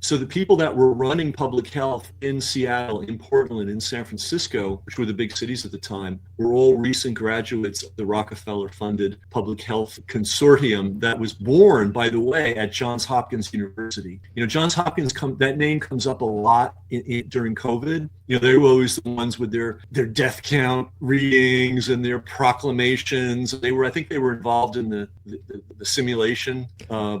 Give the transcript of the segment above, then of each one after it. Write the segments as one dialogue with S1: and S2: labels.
S1: So the people that were running public health in Seattle, in Portland, in San Francisco, which were the big cities at the time, were all recent graduates of the Rockefeller-funded public health consortium that was born, by the way, at Johns Hopkins University. Johns Hopkins, that name comes up a lot during COVID. They were always the ones with their death count readings and their proclamations. I think they were involved in the simulation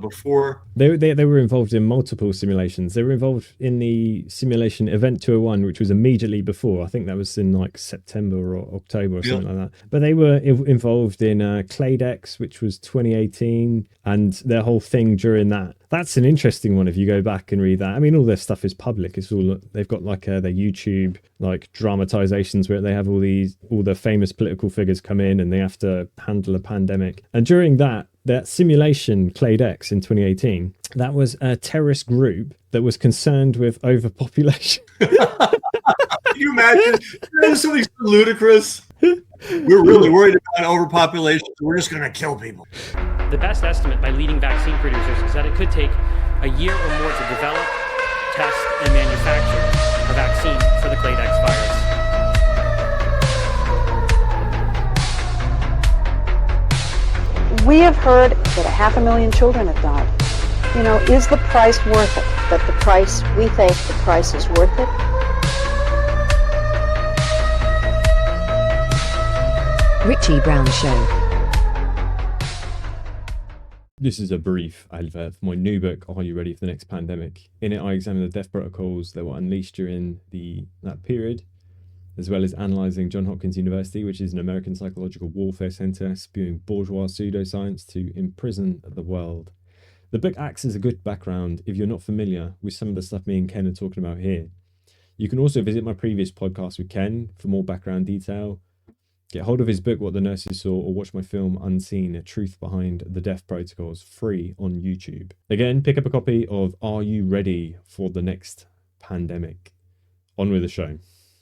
S1: before.
S2: They were involved in multiple simulations. They were involved in the simulation Event 201, which was immediately before. I think that was in like September or October or something like that. But they were involved in Claydex, which was 2018, and their whole thing during that. That's an interesting one if you go back and read that. I mean, all their stuff is public. It's all, they've got like their YouTube like dramatizations where they have all the famous political figures come in and they have to handle a pandemic. And during that simulation Claydex in 2018, that was a terrorist group that was concerned with overpopulation.
S1: Can you imagine? That something so ludicrous. We're really worried about overpopulation, so we're just going to kill people.
S3: The best estimate by leading vaccine producers is that it could take a year or more to develop, test, and manufacture a vaccine for the Claydex virus.
S4: We have heard that 500,000 children have died. Is the price worth it? That the price, we think the price is worth it?
S5: Richie Brown Show.
S2: This is a brief advert for my new book, Are You Ready for the Next Pandemic? In it, I examine the death protocols that were unleashed during that period, as well as analysing Johns Hopkins University, which is an American psychological warfare centre spewing bourgeois pseudoscience to imprison the world. The book acts as a good background if you're not familiar with some of the stuff me and Ken are talking about here. You can also visit my previous podcast with Ken for more background detail. Get hold of his book, What the Nurses Saw, or watch my film Unseen, A Truth Behind the Death Protocols, free on YouTube. Again, pick up a copy of Are You Ready for the Next Pandemic? On with the show.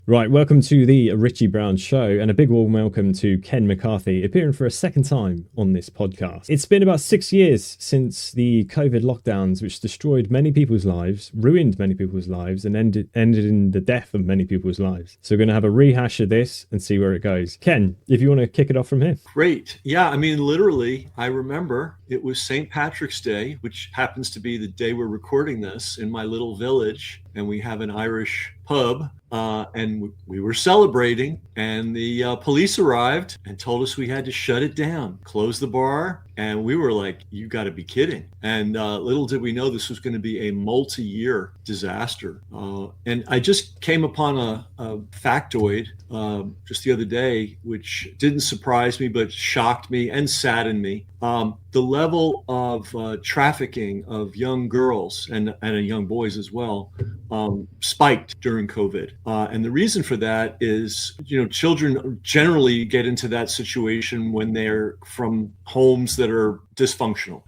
S2: Right, welcome to the Richie Brown Show, and a big warm welcome to Ken McCarthy, appearing for a second time on this podcast. It's been about 6 years since the COVID lockdowns, which destroyed many people's lives, ruined many people's lives, and ended in the death of many people's lives. So we're going to have a rehash of this and see where it goes. Ken, if you want to kick it off from here.
S1: Great. Yeah, I mean, literally, I remember it was St. Patrick's Day, which happens to be the day we're recording this, in my little village, and we have an Irish pub. And we were celebrating, and the police arrived and told us we had to shut it down, close the bar. And we were like, you got to be kidding. And little did we know this was going to be a multi-year disaster. And I just came upon a factoid just the other day, which didn't surprise me, but shocked me and saddened me. The level of trafficking of young girls and young boys as well spiked during COVID. And the reason for that is, children generally get into that situation when they're from homes that are dysfunctional.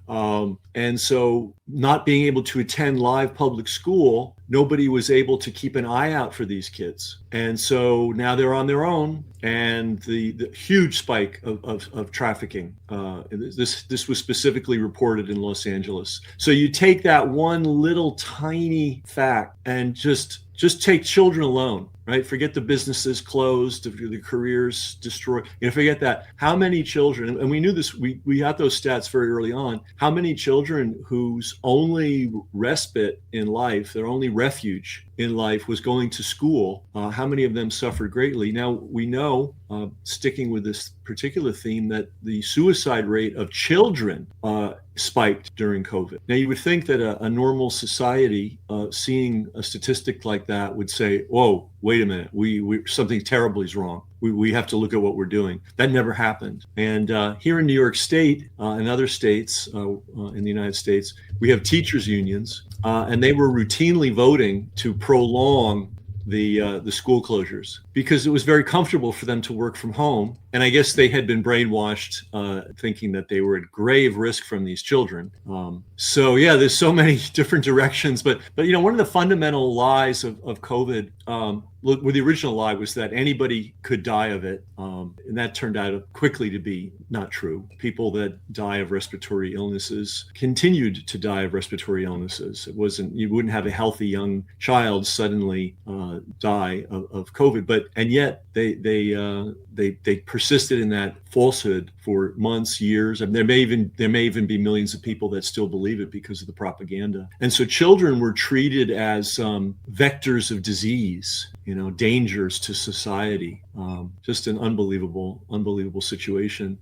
S1: And so not being able to attend live public school, nobody was able to keep an eye out for these kids. And so now they're on their own, and the huge spike of trafficking. This was specifically reported in Los Angeles. So you take that one little tiny fact and just take children alone, right? Forget the businesses closed, the careers destroyed. Forget that. How many children, and we knew this, we got those stats very early on, how many children whose only respite in life, their only refuge in life was going to school, how many of them suffered greatly? Now, we know, sticking with this particular theme, that the suicide rate of children spiked during COVID. Now, you would think that a normal society, seeing a statistic like that, would say, whoa, wait a minute, we something terribly is wrong. We have to look at what we're doing. That never happened. And here in New York State and other states in the United States, we have teachers unions, and they were routinely voting to prolong the school closures because it was very comfortable for them to work from home. And I guess they had been brainwashed thinking that they were at grave risk from these children. So yeah, there's so many different directions. But one of the fundamental lies of COVID, the original lie was that anybody could die of it. And that turned out quickly to be not true. People that die of respiratory illnesses continued to die of respiratory illnesses. You wouldn't have a healthy young child suddenly die of COVID, and yet they persisted in that falsehood for months, years. And there may even be millions of people that still believe it because of the propaganda. And so children were treated as vectors of disease, dangers to society. Just an unbelievable situation.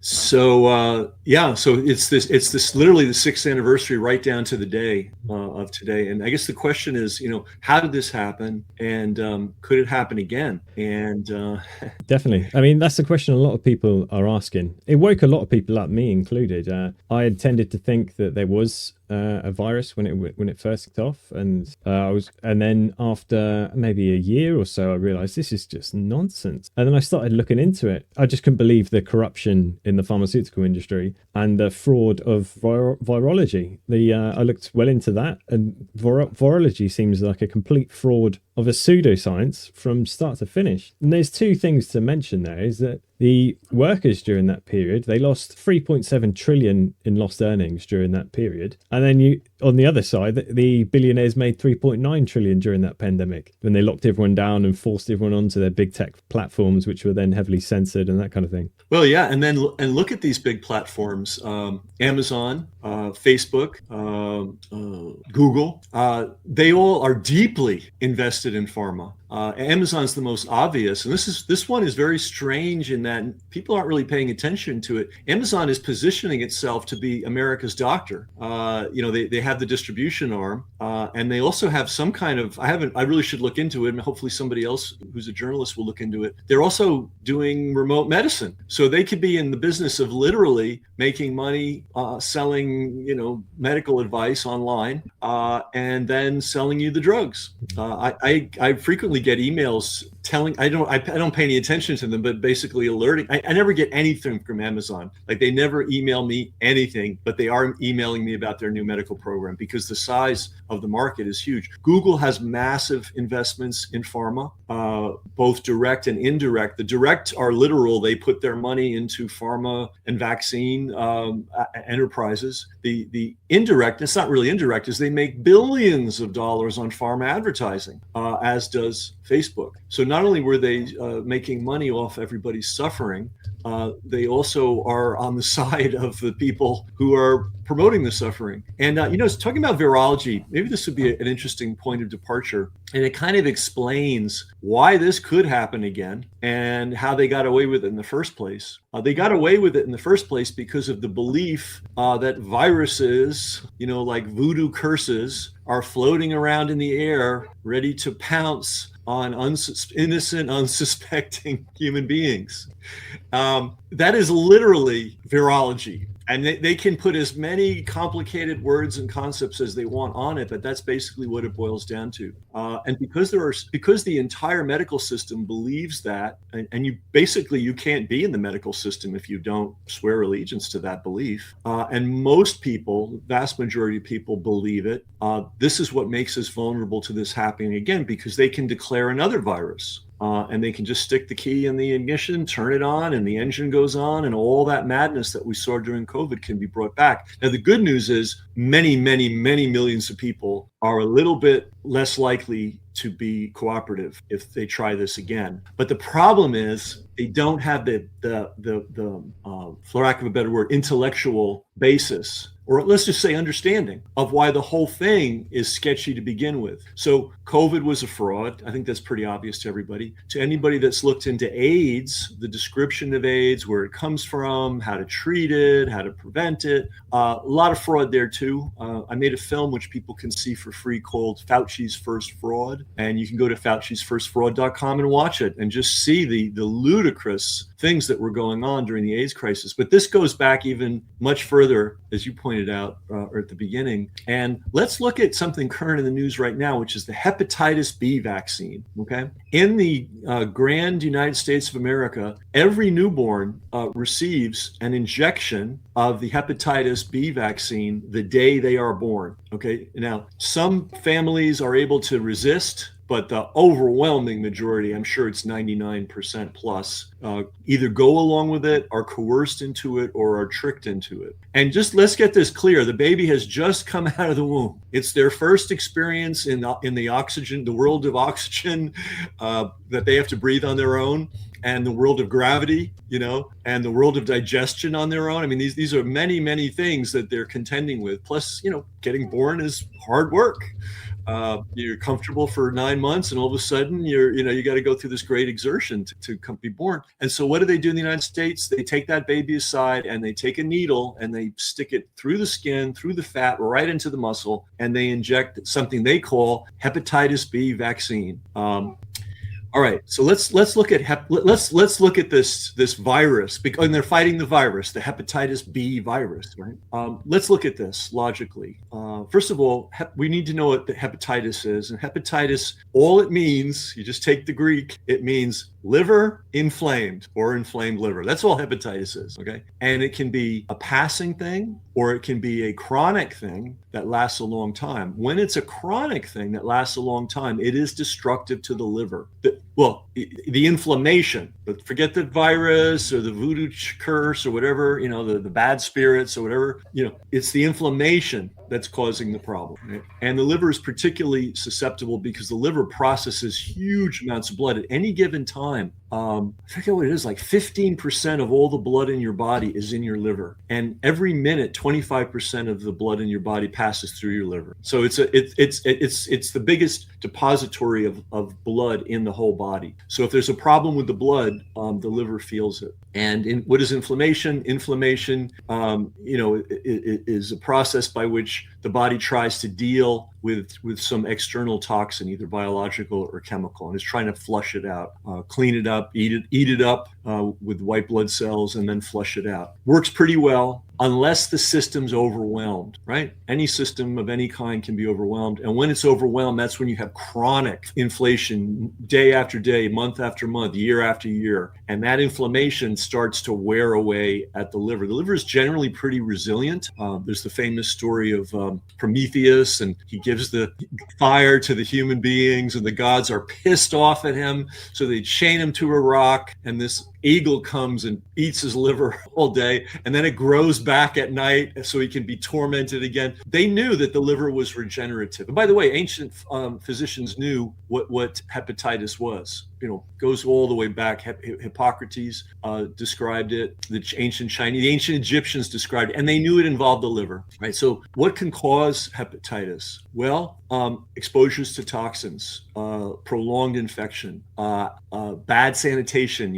S1: So it's this literally the 6th anniversary right down to the day of today. And I guess the question is, how did this happen, and could it happen again? And
S2: definitely, I mean, that's the question a lot of people are asking. It woke a lot of people up, me included. I had tended to think that there was a virus when it first kicked off, and then after maybe a year or so, I realized this is just nonsense. And then I started looking into it. I just couldn't believe the corruption in the pharmaceutical industry and the fraud of virology. I looked well into that, and virology seems like a complete fraud of a pseudoscience from start to finish. And there's two things to mention there, is that the workers during that period, they lost 3.7 trillion in lost earnings during that period. And then on the other side, the billionaires made 3.9 trillion during that pandemic when they locked everyone down and forced everyone onto their big tech platforms, which were then heavily censored and that kind of thing.
S1: Well, yeah. And look at these big platforms, Amazon, Facebook, Google, they all are deeply invested in pharma. Amazon's the most obvious, and this one is very strange in that people aren't really paying attention to it. Amazon is positioning itself to be America's doctor. They have the distribution arm, and they also have some kind of, I really should look into it, and hopefully somebody else who's a journalist will look into it. They're also doing remote medicine, so they could be in the business of literally making money selling medical advice online, and then selling you the drugs. I frequently get emails telling, I don't pay any attention to them, but basically alerting. I never get anything from Amazon. Like, they never email me anything, but they are emailing me about their new medical program because the size of the market is huge. Google has massive investments in pharma, both direct and indirect. The direct are literal. They put their money into pharma and vaccine enterprises. The indirect, it's not really indirect, is they make billions of dollars on pharma advertising, as does Facebook. So not only were they making money off everybody's suffering, they also are on the side of the people who are promoting the suffering. And, talking about virology, maybe this would be an interesting point of departure. And it kind of explains why this could happen again and how they got away with it in the first place. They got away with it in the first place because of the belief that viruses, like voodoo curses, are floating around in the air, ready to pounce on innocent, unsuspecting human beings. That is literally virology. And they can put as many complicated words and concepts as they want on it, but that's basically what it boils down to. And because the entire medical system believes that, and you can't be in the medical system if you don't swear allegiance to that belief. And most people, vast majority of people, believe it. This is what makes us vulnerable to this happening again, because they can declare another virus. And they can just stick the key in the ignition, turn it on, and the engine goes on, and all that madness that we saw during COVID can be brought back. Now, the good news is many, many, many millions of people are a little bit less likely to be cooperative if they try this again. But the problem is they don't have the for lack of a better word, intellectual basis, or let's just say understanding of why the whole thing is sketchy to begin with. So COVID was a fraud. I think that's pretty obvious to everybody. To anybody that's looked into AIDS, the description of AIDS, where it comes from, how to treat it, how to prevent it, a lot of fraud there too. I made a film which people can see for free called Fauci's First Fraud. And you can go to Fauci'sFirstFraud.com and watch it and just see the ludicrous things that were going on during the AIDS crisis. But this goes back even much further, as you pointed pointed out at the beginning. And let's look at something current in the news right now, which is the hepatitis B vaccine. Okay. In the grand United States of America, every newborn receives an injection of the hepatitis B vaccine the day they are born. Okay. Now, some families are able to resist, but the overwhelming majority, I'm sure it's 99% plus, either go along with it, are coerced into it, or are tricked into it. And just let's get this clear. The baby has just come out of the womb. It's their first experience in the oxygen, the world of oxygen that they have to breathe on their own, and the world of gravity, and the world of digestion on their own. I mean, these are many, many things that they're contending with. Plus, getting born is hard work. You're comfortable for 9 months, and all of a sudden you got to go through this great exertion to come be born. And so what do they do in the United States? They take that baby aside and they take a needle and they stick it through the skin, through the fat, right into the muscle, and they inject something they call hepatitis B vaccine. All right, so let's look at let's look at this virus, and they're fighting the virus, the hepatitis B virus, right? Let's look at this logically. First of all, we need to know what the hepatitis is, and hepatitis, all it means, you just take the Greek, it means liver inflamed or inflamed liver. That's all hepatitis is, okay? And it can be a passing thing, or it can be a chronic thing that lasts a long time. When it's a chronic thing that lasts a long time, it is destructive to the liver. The inflammation, but forget the virus or the voodoo curse or whatever, the bad spirits or whatever, it's the inflammation that's causing the problem. Right? And the liver is particularly susceptible because the liver processes huge amounts of blood at any given time. I forget what it is, like 15% of all the blood in your body is in your liver. And every minute, 25% of the blood in your body passes through your liver. So it's the biggest depository of blood in the whole body. So if there's a problem with the blood, the liver feels it. And what is inflammation? Inflammation, is a process by which the body tries to deal with some external toxin, either biological or chemical, and is trying to flush it out, clean it up, eat it up with white blood cells, and then flush it out. Works pretty well unless the system's overwhelmed, right? Any system of any kind can be overwhelmed. And when it's overwhelmed, that's when you have chronic inflation day after day, month after month, year after year. And that inflammation starts to wear away at the liver. The liver is generally pretty resilient. There's the famous story of Prometheus, and he gives the fire to the human beings, and the gods are pissed off at him. So they chain him to a rock, and this eagle comes and eats his liver all day, and then it grows back at night so he can be tormented again. They knew that the liver was regenerative. And by the way, ancient physicians knew what hepatitis was. Goes all the way back. Hippocrates described it. The ancient Egyptians described it, and they knew it involved the liver, right? So what can cause hepatitis? Well, exposures to toxins, prolonged infection, bad sanitation,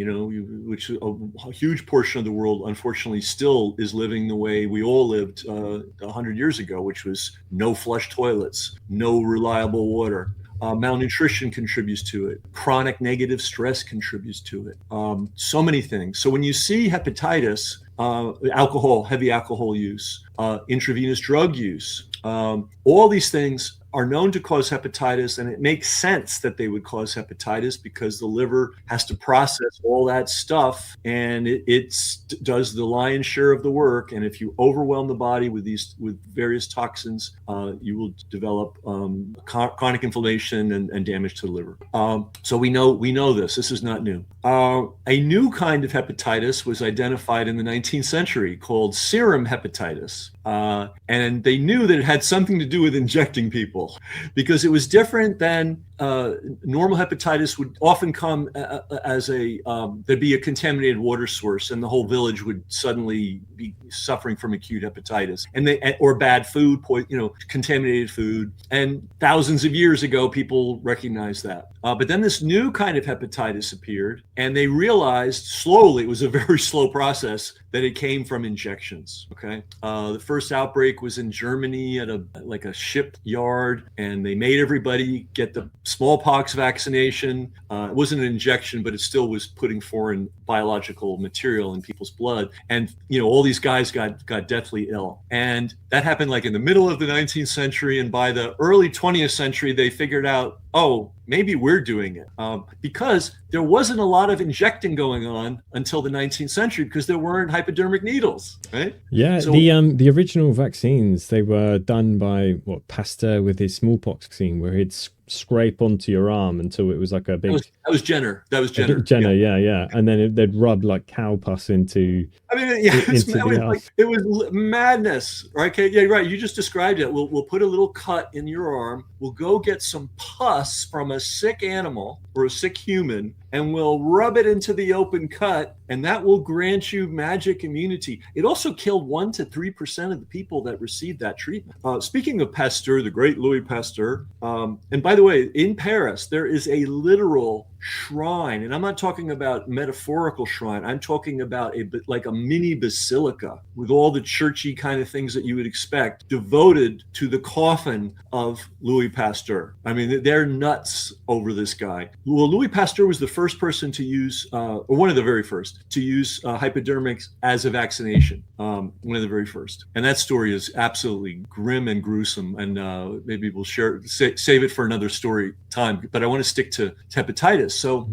S1: which a huge portion of the world, unfortunately, still is living the way we all lived 100 years ago, which was no flush toilets, no reliable water. Malnutrition contributes to it. Chronic negative stress contributes to it. So many things. So when you see hepatitis, heavy alcohol use, intravenous drug use, all these things are known to cause hepatitis, and it makes sense that they would cause hepatitis because the liver has to process all that stuff, and it does the lion's share of the work. And if you overwhelm the body with various toxins, you will develop chronic inflammation and damage to the liver. So we know this. This is not new. A new kind of hepatitis was identified in the 19th century called serum hepatitis. And they knew that it had something to do with injecting people because it was different than normal hepatitis would often come as there'd be a contaminated water source and the whole village would suddenly be suffering from acute hepatitis or bad food, contaminated food. And thousands of years ago, people recognized that. But then this new kind of hepatitis appeared, and they realized slowly, it was a very slow process, that it came from injections. Okay. The first first outbreak was in Germany at a shipyard, and they made everybody get the smallpox vaccination. It wasn't an injection, but it still was putting foreign biological material in people's blood. And, all these guys got deathly ill. And that happened like in the middle of the 19th century. And by the early 20th century, they figured out, oh, maybe we're doing it, because there wasn't a lot of injecting going on until the 19th century because there weren't hypodermic needles, right?
S2: Yeah,
S1: So,
S2: the original vaccines, they were done by Pasteur with his smallpox vaccine, where he'd scrape onto your arm until it was like a big.
S1: That was Jenner. That was Jenner.
S2: Jenner, yeah. And then they'd rub like cow pus into.
S1: I mean, it was madness, right? Okay, yeah, right. You just described it. We'll put a little cut in your arm. We'll go get some pus from a sick animal or a sick human, and we'll rub it into the open cut, and that will grant you magic immunity. It also killed 1% to 3% of the people that received that treatment. Speaking of Pasteur, the great Louis Pasteur, and by the way, in Paris, there is a literal shrine, and I'm not talking about metaphorical shrine. I'm talking about like a mini basilica with all the churchy kind of things that you would expect, devoted to the coffin of Louis Pasteur. I mean, they're nuts over this guy. Well, Louis Pasteur was the first person to use, or one of the very first, to use hypodermics as a vaccination. One of the very first. And that story is absolutely grim and gruesome. And maybe we'll save it for another story time. But I want to stick to hepatitis. So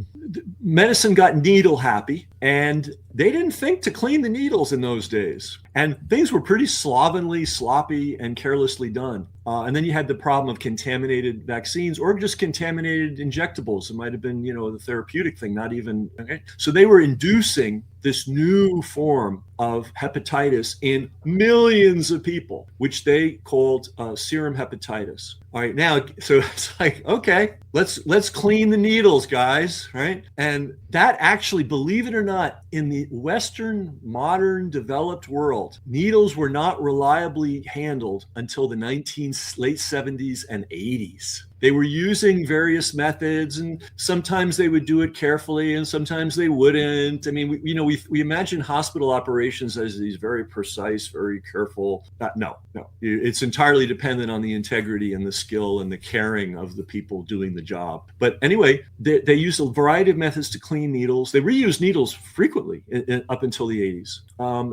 S1: medicine got needle happy, and they didn't think to clean the needles in those days. And things were pretty slovenly, sloppy, and carelessly done. And then you had the problem of contaminated vaccines or just contaminated injectables. It might have been, the therapeutic thing, not even. Okay. So they were inducing this new form of hepatitis in millions of people, which they called serum hepatitis. All right, now, so it's like, okay, let's clean the needles, guys, right? And that actually, believe it or not, in the Western, modern, developed world, needles were not reliably handled until the late 70s and 80s. They were using various methods, and sometimes they would do it carefully and sometimes they wouldn't. I mean, we imagine hospital operations as these very precise, very careful. No. It's entirely dependent on the integrity and the skill and the caring of the people doing the job. But anyway, they used a variety of methods to clean needles. They reused needles frequently up until the 80s.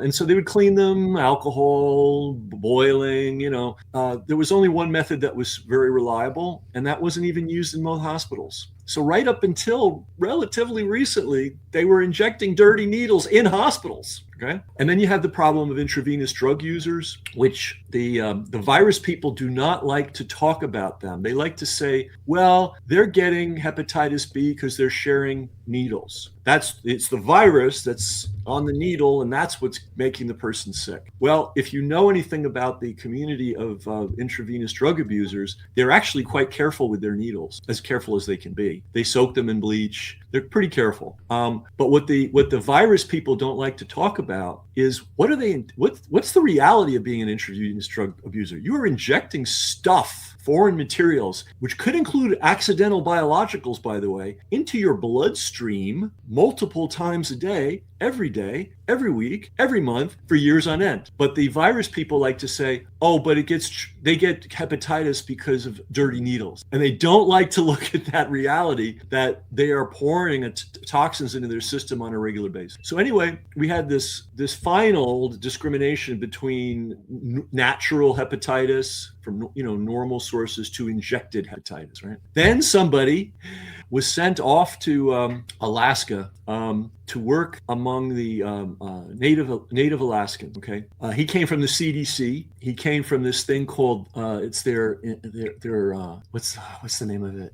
S1: And so they would clean them, alcohol, boiling, there was only one method that was very reliable, and that wasn't even used in most hospitals. So right up until relatively recently, they were injecting dirty needles in hospitals. Okay. And then you have the problem of intravenous drug users, which the virus people do not like to talk about them. They like to say, well, they're getting hepatitis B because they're sharing needles. It's the virus that's on the needle, and that's what's making the person sick. Well, if you know anything about the community of intravenous drug abusers, they're actually quite careful with their needles, as careful as they can be. They soak them in bleach. They're pretty careful. But what the virus people don't like to talk about is what's the reality of being an intravenous drug abuser? You are injecting stuff, foreign materials, which could include accidental biologicals, by the way, into your bloodstream multiple times a day, every week, every month, for years on end. But the virus people like to say, oh, but they get hepatitis because of dirty needles. And they don't like to look at that reality that they are pouring toxins into their system on a regular basis. So anyway, we had this final discrimination between natural hepatitis from normal sources to injected hepatitis, right? Then somebody was sent off to Alaska to work among the Native Alaskans. Okay, he came from the CDC. He came from this thing called it's their what's the name of it?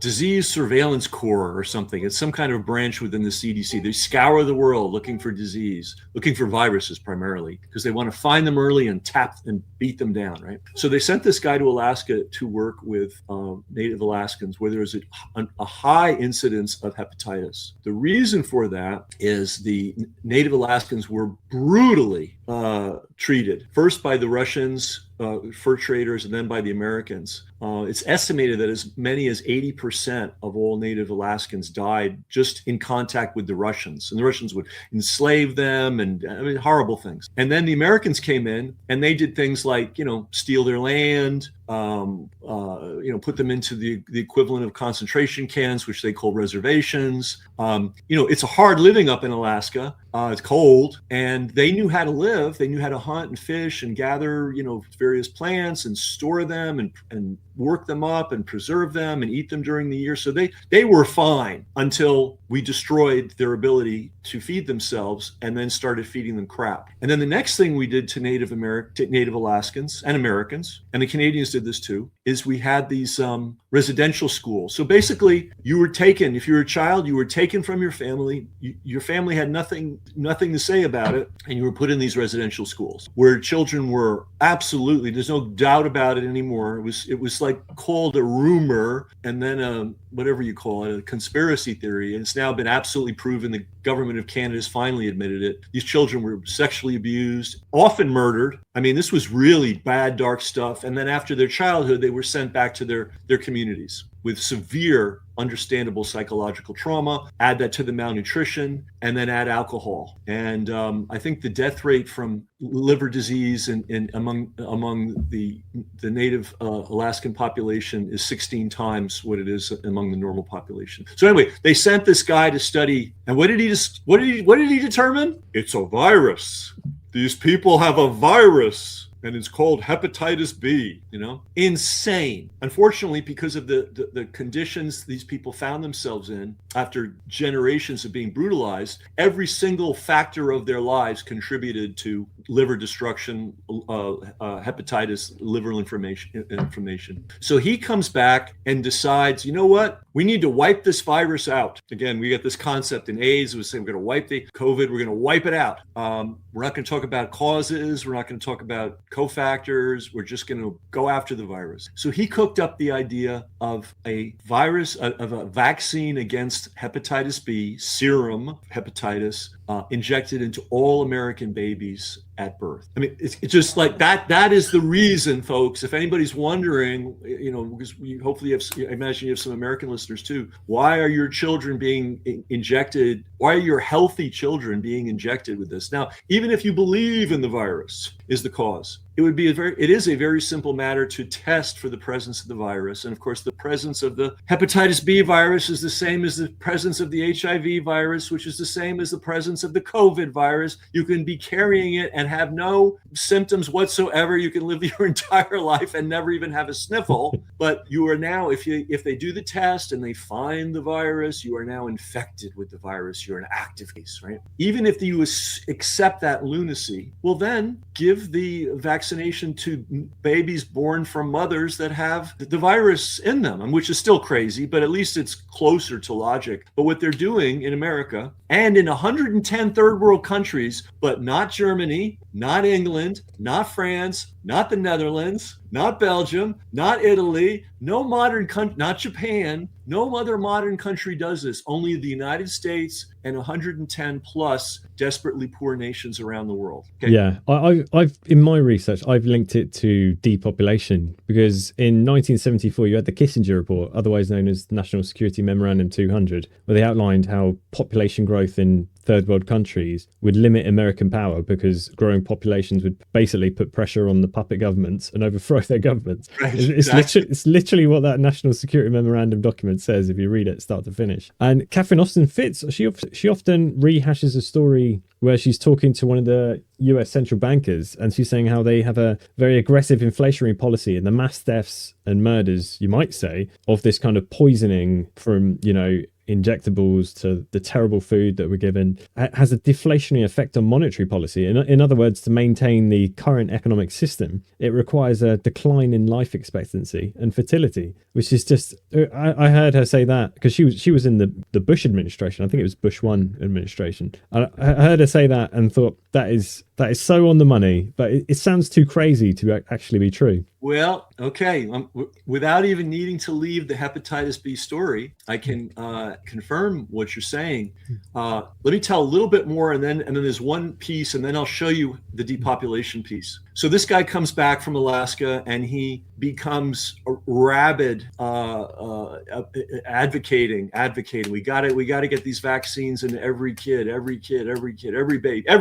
S1: Disease Surveillance Corps or something. It's some kind of branch within the CDC. They scour the world looking for looking for viruses primarily, because they want to find them early and tap and beat them down, right? So they sent this guy to Alaska to work with Native Alaskans where there was a high incidence of hepatitis. The reason for that is the Native Alaskans were brutally treated, first by the Russians, fur traders, and then by the Americans. It's estimated that as many as 80% of all native Alaskans died just in contact with the Russians. And the Russians would enslave them, and I mean, horrible things. And then the Americans came in and they did things like, steal their land, put them into the equivalent of concentration camps, which they call reservations. It's a hard living up in Alaska. It's cold, and they knew how to live. They knew how to hunt and fish and gather, various plants and store them and work them up and preserve them and eat them during the year. So they were fine until we destroyed their ability to feed themselves and then started feeding them crap. And then the next thing we did to Native Alaskans and Americans, and the Canadians did this too, is we had these residential schools. So basically, you were taken, if you were a child, you were taken from your family. Your family had nothing to say about it, and you were put in these residential schools where children were absolutely, there's no doubt about it anymore. It was like called a rumor, and then whatever you call it, a conspiracy theory. And it's now been absolutely proven. The government of Canada has finally admitted it. These children were sexually abused, often murdered. I mean, this was really bad, dark stuff. And then after their childhood, they were sent back to their communities with severe, understandable psychological trauma. Add that to the malnutrition, and then add alcohol. And I think the death rate from liver disease in among the native Alaskan population is 16 times what it is among the normal population. So anyway, they sent this guy to study, and what did he determine? It's a virus. These people have a virus, and it's called hepatitis B, Insane. Unfortunately, because of the conditions these people found themselves in after generations of being brutalized, every single factor of their lives contributed to liver destruction, hepatitis, liver inflammation. So he comes back and decides, you know what? We need to wipe this virus out. Again, we get this concept in AIDS. We say we're going to wipe the COVID. We're going to wipe it out. We're not going to talk about causes. We're not going to talk about cofactors. We're just going to go after the virus. So he cooked up the idea of a virus, of a vaccine against hepatitis B, serum hepatitis, injected into all American babies at birth. I mean, it's just like that. That is the reason, folks. If anybody's wondering, because I imagine you have some American listeners too. Why are your children being injected? Why are your healthy children being injected with this? Now, even if you believe in the virus is the cause, it is a very simple matter to test for the presence of the virus. And of course, the presence of the hepatitis B virus is the same as the presence of the HIV virus, which is the same as the presence of the COVID virus. You can be carrying it and have no symptoms whatsoever. You can live your entire life and never even have a sniffle. But you are now, if they do the test and they find the virus, you are now infected with the virus. You're an active case, right? Even if you accept that lunacy, well, then give the vaccination to babies born from mothers that have the virus in them, which is still crazy, but at least it's closer to logic. But what they're doing in America and in 110 third world countries, but not Germany, not England, not France, not the Netherlands, not Belgium, not Italy, no modern country, not Japan, no other modern country does this. Only the United States and 110 plus desperately poor nations around the world. Okay.
S2: Yeah, I've in my research, I've linked it to depopulation because in 1974 you had the Kissinger report, otherwise known as the National Security Memorandum 200, where they outlined how population growth in third world countries would limit American power because growing populations would basically put pressure on the puppet governments and overthrow their governments.
S1: Right,
S2: It's literally what that National Security Memorandum document says if you read it start to finish. And Catherine Austin Fitts, she often rehashes a story where she's talking to one of the US central bankers and she's saying how they have a very aggressive inflationary policy, and the mass deaths and murders, you might say, of this kind of poisoning from, injectables to the terrible food that we're given has a deflationary effect on monetary policy. In other words, to maintain the current economic system, it requires a decline in life expectancy and fertility, which is just, I heard her say that because she was in the Bush administration. I think it was Bush 1 administration. I heard her say that and thought that is That is so on the money, but it sounds too crazy to actually be true.
S1: Well, okay. Without even needing to leave the hepatitis B story, I can confirm what you're saying. Let me tell a little bit more, and then there's one piece, and then I'll show you the depopulation piece. So this guy comes back from Alaska, and he becomes a rabid advocating. We got to get these vaccines into every kid, every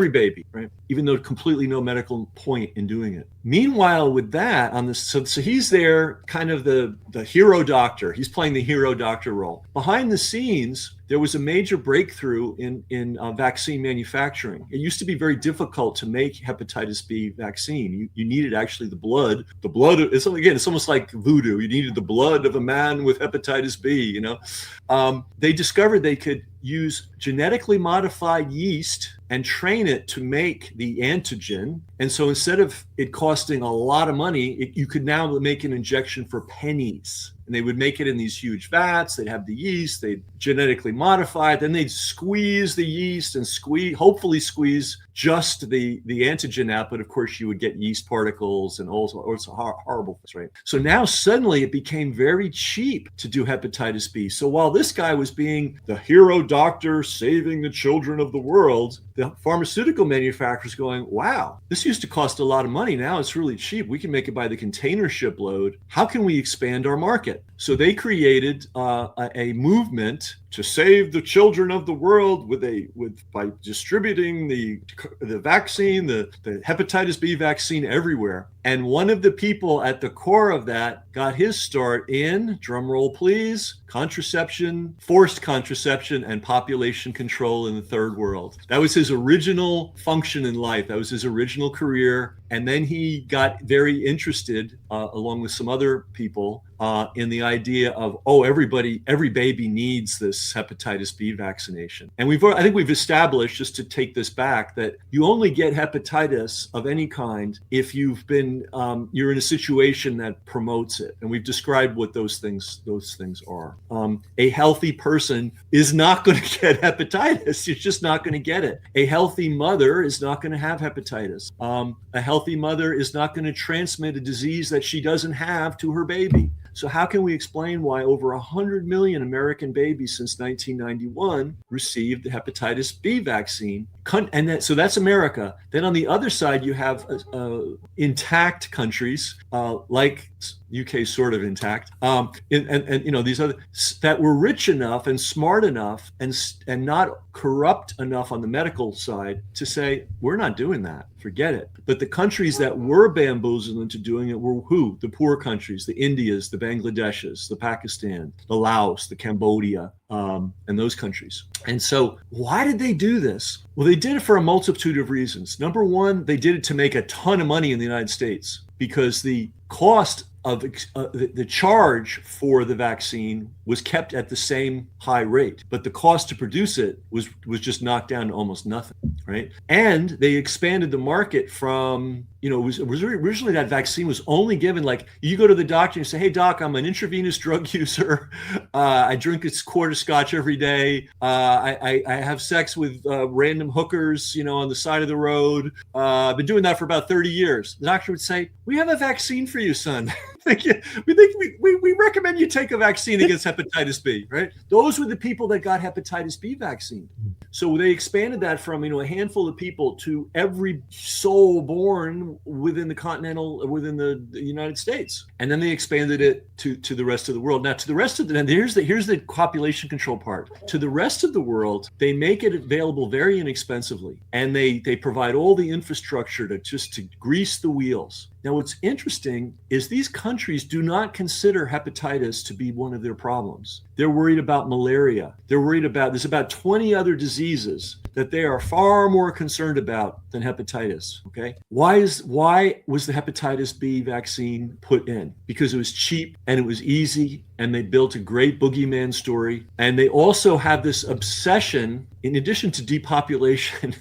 S1: baby, right? Even though completely no medical point in doing it. Meanwhile, with that on this, so he's there, kind of the hero doctor. He's playing the hero doctor role. Behind the scenes, there was a major breakthrough in vaccine manufacturing. It used to be very difficult to make hepatitis B vaccine. You needed actually the blood. It's almost like voodoo. You needed the blood of a man with hepatitis B. They discovered they could use genetically modified yeast and train it to make the antigen. And so instead of it costing a lot of money, you could now make an injection for pennies. And they would make it in these huge vats. They'd have the yeast, they'd genetically modify it. Then they'd squeeze the yeast and hopefully squeeze just the antigen out. But of course, you would get yeast particles and all sorts of horrible things, right? So now suddenly it became very cheap to do hepatitis B. So while this guy was being the hero doctor saving the children of the world, the pharmaceutical manufacturers going, wow, this used to cost a lot of money. Now it's really cheap. We can make it by the container ship load. How can we expand our market? So they created a movement to save the children of the world by distributing the vaccine, the hepatitis B vaccine everywhere. And one of the people at the core of that got his start in, drum roll please, contraception, forced contraception, and population control in the third world. That was his original function in life. That was his original career. And then he got very interested, along with some other people, in the idea of, every baby needs this hepatitis B vaccination. And I think we've established, just to take this back, that you only get hepatitis of any kind if you've been you're in a situation that promotes it. And we've described what those things are. A healthy person is not going to get hepatitis. You're just not going to get it. A healthy mother is not going to have hepatitis. A healthy mother is not going to transmit a disease that she doesn't have to her baby. So how can we explain why over 100 million American babies since 1991 received the hepatitis B vaccine? And so that's America. Then on the other side, you have intact countries like UK, sort of intact, and these other that were rich enough and smart enough and not corrupt enough on the medical side to say, we're not doing that. Forget it. But the countries that were bamboozled into doing it were who? The poor countries, the Indias, the Bangladeshs, the Pakistan, the Laos, the Cambodia, and those countries. And so why did they do this? Well, they did it for a multitude of reasons. Number one, they did it to make a ton of money in the United States because the cost of the charge for the vaccine was kept at the same high rate, but the cost to produce it was just knocked down to almost nothing, right? And they expanded the market from, it was originally that vaccine was only given, like, you go to the doctor and you say, hey doc, I'm an intravenous drug user. I drink a quart of scotch every day. I have sex with random hookers, on the side of the road. I've been doing that for about 30 years. The doctor would say, we have a vaccine for you, son. We recommend you take a vaccine against hepatitis B, right? Those were the people that got hepatitis B vaccine. So they expanded that from, a handful of people to every soul born within the United States. And then they expanded it to the rest of the world. Now, to the rest of the, and here's the population control part. To the rest of the world, they make it available very inexpensively. And they provide all the infrastructure to grease the wheels. Now, what's interesting is these countries do not consider hepatitis to be one of their problems. They're worried about malaria. There's about 20 other diseases that they are far more concerned about than hepatitis, okay? Why was the hepatitis B vaccine put in? Because it was cheap and it was easy, and they built a great boogeyman story. And they also have this obsession, in addition to depopulation,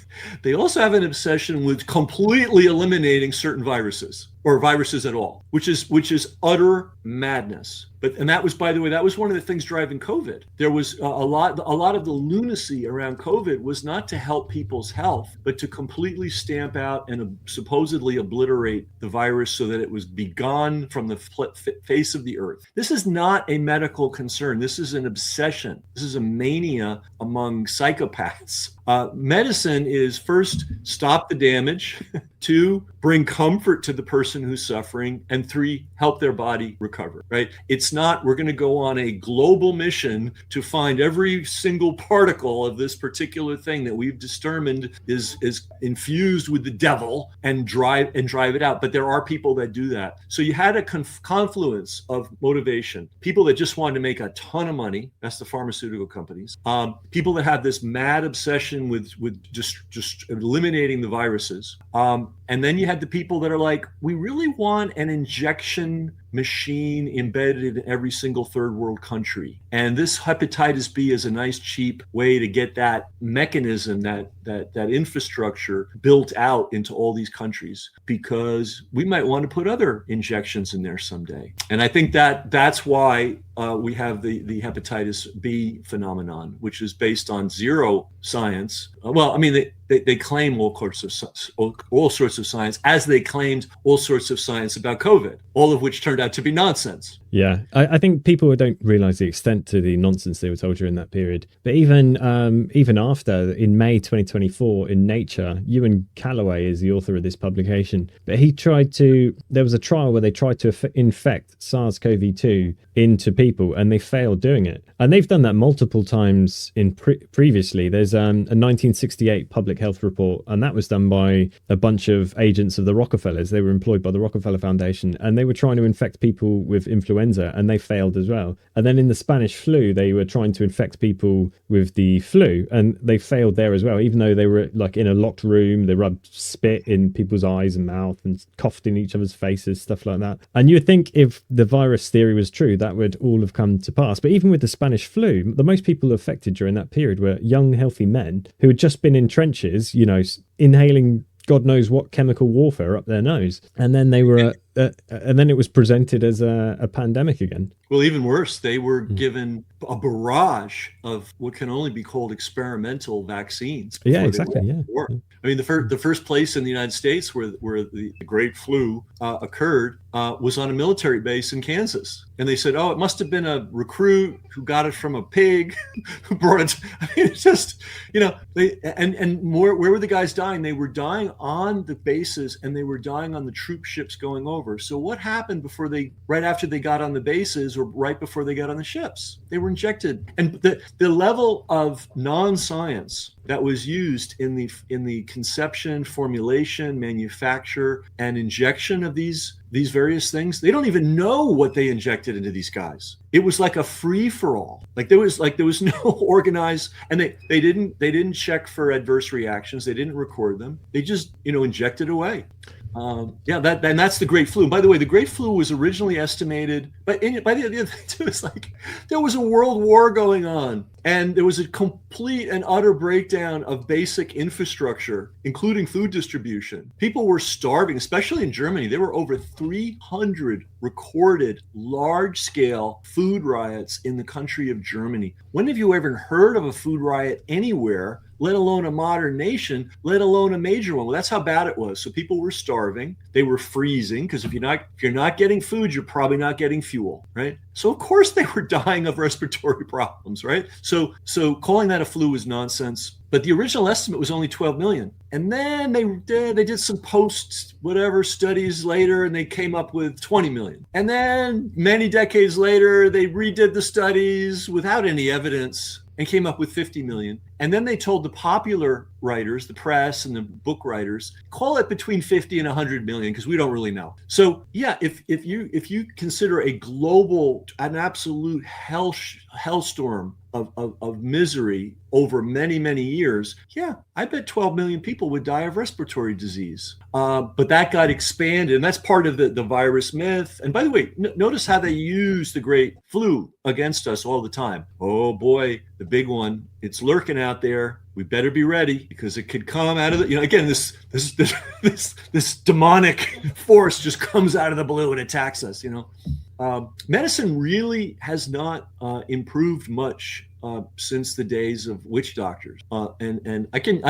S1: they also have an obsession with completely eliminating certain viruses. or viruses at all, which is utter madness. And that was, by the way, that was one of the things driving COVID. There was a lot of the lunacy around COVID was not to help people's health, but to completely stamp out and supposedly obliterate the virus so that it was begone from the face of the earth. This is not a medical concern. This is an obsession. This is a mania among psychopaths. Medicine is first, stop the damage, 2, bring comfort to the person who's suffering, and 3, help their body recover, right? It's not, we're going to go on a global mission to find every single particle of this particular thing that we've determined is infused with the devil and drive it out. But there are people that do that. So you had a confluence of motivation. People that just wanted to make a ton of money, that's the pharmaceutical companies. People that have this mad obsession with just eliminating the viruses. And then you had the people that are like, we really want an injection machine embedded in every single third world country. And this hepatitis B is a nice, cheap way to get that mechanism, that infrastructure built out into all these countries, because we might want to put other injections in there someday. And I think that's why we have the hepatitis B phenomenon, which is based on zero science. Well, I mean, they claim all sorts of science, as they claimed all sorts of science about COVID, all of which turned out to be nonsense.
S2: Yeah, I think people don't realize the extent to the nonsense they were told during that period. But even after, in May 2024, in Nature, Ewan Callaway is the author of this publication. But there was a trial where they tried to infect SARS-CoV-2 into people, and they failed doing it. And they've done that multiple times previously. There's a 1968 public health report, and that was done by a bunch of agents of the Rockefellers. They were employed by the Rockefeller Foundation, and they were trying to infect people with influenza, and they failed as well. And then in the Spanish flu, they were trying to infect people with the flu, and they failed there as well. Even though they were like in a locked room, they rubbed spit in people's eyes and mouth and coughed in each other's faces, stuff like that. And you'd think if the virus theory was true, that would all have come to pass. But even with the Spanish flu, the most people affected during that period were young, healthy men who had just been in trenches, inhaling God knows what chemical warfare up their nose. And then they were, and then it was presented as a pandemic again.
S1: Well, even worse, they were given a barrage of what can only be called experimental vaccines.
S2: Yeah, exactly. Yeah.
S1: I mean, the first place in the United States where the Great Flu occurred was on a military base in Kansas. And they said, oh, it must have been a recruit who got it from a pig who brought it. I mean, it's just, where were the guys dying? They were dying on the bases, and they were dying on the troop ships going over. So what happened right after they got on the bases, or right before they got on the ships? They were injected. And the level of non-science that was used in the conception, formulation, manufacture, and injection of these various things, they don't even know what they injected into these guys. It was like a free-for-all. There was no organized, and they didn't check for adverse reactions. They didn't record them. They just injected away. That's the Great Flu. By the way, the Great Flu was originally estimated, but the other thing too is there was a world war going on, and there was a complete and utter breakdown of basic infrastructure, including food distribution. People were starving, especially in Germany. There were over 300 recorded large-scale food riots in the country of Germany. When have you ever heard of a food riot anywhere, let alone a modern nation, let alone a major one? Well, that's how bad it was. So people were starving. They were freezing, because if you're not getting food, you're probably not getting fuel, right? So of course they were dying of respiratory problems, right? So calling that a flu was nonsense. But the original estimate was only 12 million. And then they did some post-whatever studies later, and they came up with 20 million. And then many decades later, they redid the studies without any evidence and came up with 50 million. And then they told the popular writers, the press and the book writers, call it between 50 and 100 million, because we don't really know. So yeah, if you consider an absolute hellstorm of misery over many, many years, yeah, I bet 12 million people would die of respiratory disease. But that got expanded, and that's part of the virus myth. And by the way, notice how they use the Great Flu against us all the time. Oh boy, the big one, it's lurking out out there. We better be ready because it could come out of the, again, this demonic force just comes out of the blue and attacks us. Medicine really has not improved much since the days of witch doctors, and I can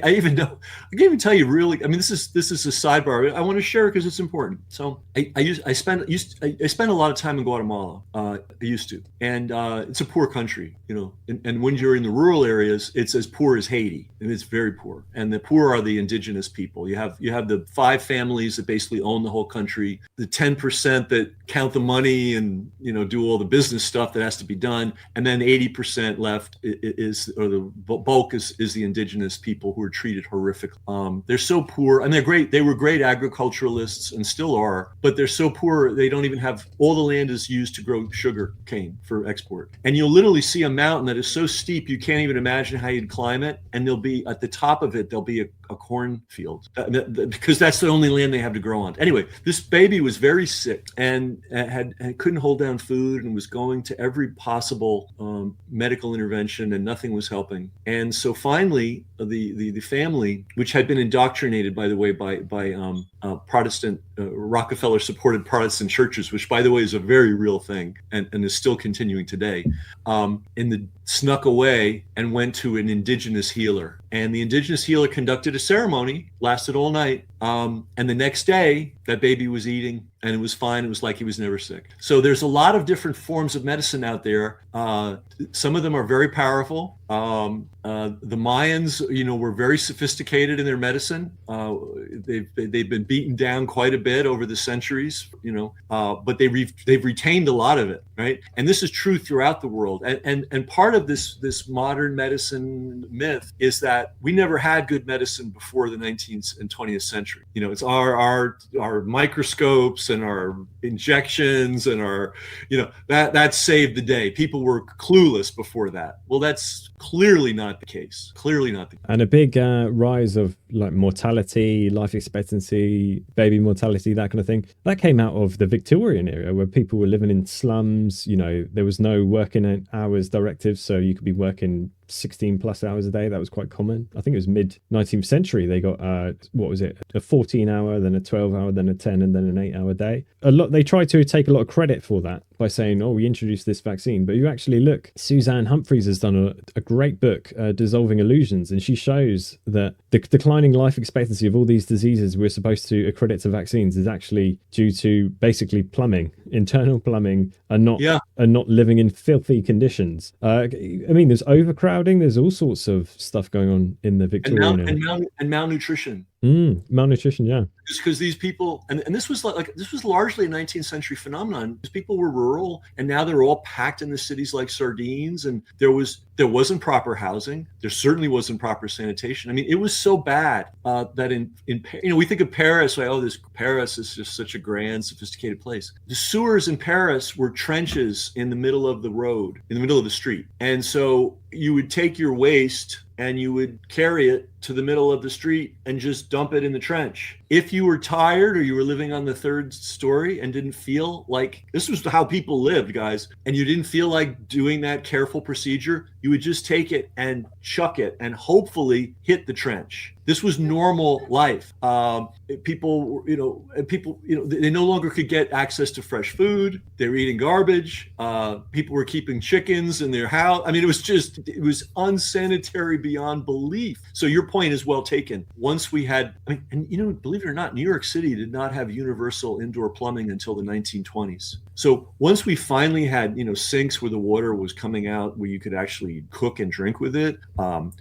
S1: even tell you really. I mean, this is a sidebar. I want to share it because it's important. So I spent a lot of time in Guatemala. I used to, and it's a poor country, and when you're in the rural areas, it's as poor as Haiti, and it's very poor. And the poor are the indigenous people. You have the 5 families that basically own the whole country, the 10% that count the money and do all the business stuff that has to be done, and then 80% left the bulk is the indigenous people who are treated horrifically. They're so poor, and they're great. They were great agriculturalists and still are, but they're so poor they don't even have, all the land is used to grow sugar cane for export. And you'll literally see a mountain that is so steep you can't even imagine how you'd climb it, and there'll be at the top of it there'll be a cornfield because that's the only land they have to grow on. Anyway, this baby was very sick and couldn't hold down food and was going to every possible medical intervention, and nothing was helping. And so finally, the family, which had been indoctrinated, by the way, by Protestant Rockefeller-supported Protestant churches, which, by the way, is a very real thing and is still continuing today, snuck away and went to an indigenous healer. And the indigenous healer conducted a ceremony, lasted all night. And the next day, that baby was eating and it was fine. It was like he was never sick. So there's a lot of different forms of medicine out there. Some of them are very powerful. The Mayans, were very sophisticated in their medicine. They've been beaten down quite a bit over the centuries, but they've retained a lot of it, right? And this is true throughout the world. And part of this modern medicine myth is that we never had good medicine before the 19th and 20th century. It's our microscopes and our injections and our, that saved the day. People were clueless before that. Well, that's clearly not the case.
S2: And a big rise of mortality, life expectancy, baby mortality, that kind of thing. That came out of the Victorian era, where people were living in slums. There was no working hours directive, so you could be working 16 plus hours a day. That was quite common. I think it was mid 19th century they got a 14-hour, then a 12-hour, then a 10, and then an 8-hour day. They tried to take a lot of credit for that by saying, we introduced this vaccine. But you actually look, Suzanne Humphreys has done a great book, Dissolving Illusions, and she shows that the declining life expectancy of all these diseases we're supposed to accredit to vaccines is actually due to basically internal plumbing, and not living in filthy conditions. There's overcrowding. There's all sorts of stuff going on in the Victorian era.
S1: And malnutrition.
S2: Malnutrition, yeah.
S1: Just because these people, and this was largely a 19th century phenomenon, because people were rural and now they're all packed in the cities like sardines, and there wasn't proper housing. There certainly wasn't proper sanitation. I mean, it was so bad that in we think of Paris, Paris is just such a grand, sophisticated place. The sewers in Paris were trenches in the middle of the road, in the middle of the street. And so you would take your waste and you would carry it to the middle of the street and just dump it in the trench. If you were tired or you were living on the 3rd story and didn't feel like, this was how people lived, guys, and you didn't feel like doing that careful procedure, you would just take it and chuck it and hopefully hit the trench. This was normal life. People, they no longer could get access to fresh food. They were eating garbage. People were keeping chickens in their house. I mean, it was unsanitary beyond belief. So your point is well taken. Once we had, believe it or not, New York City did not have universal indoor plumbing until the 1920s. So once we finally had, sinks where the water was coming out, where you could actually cook and drink with it,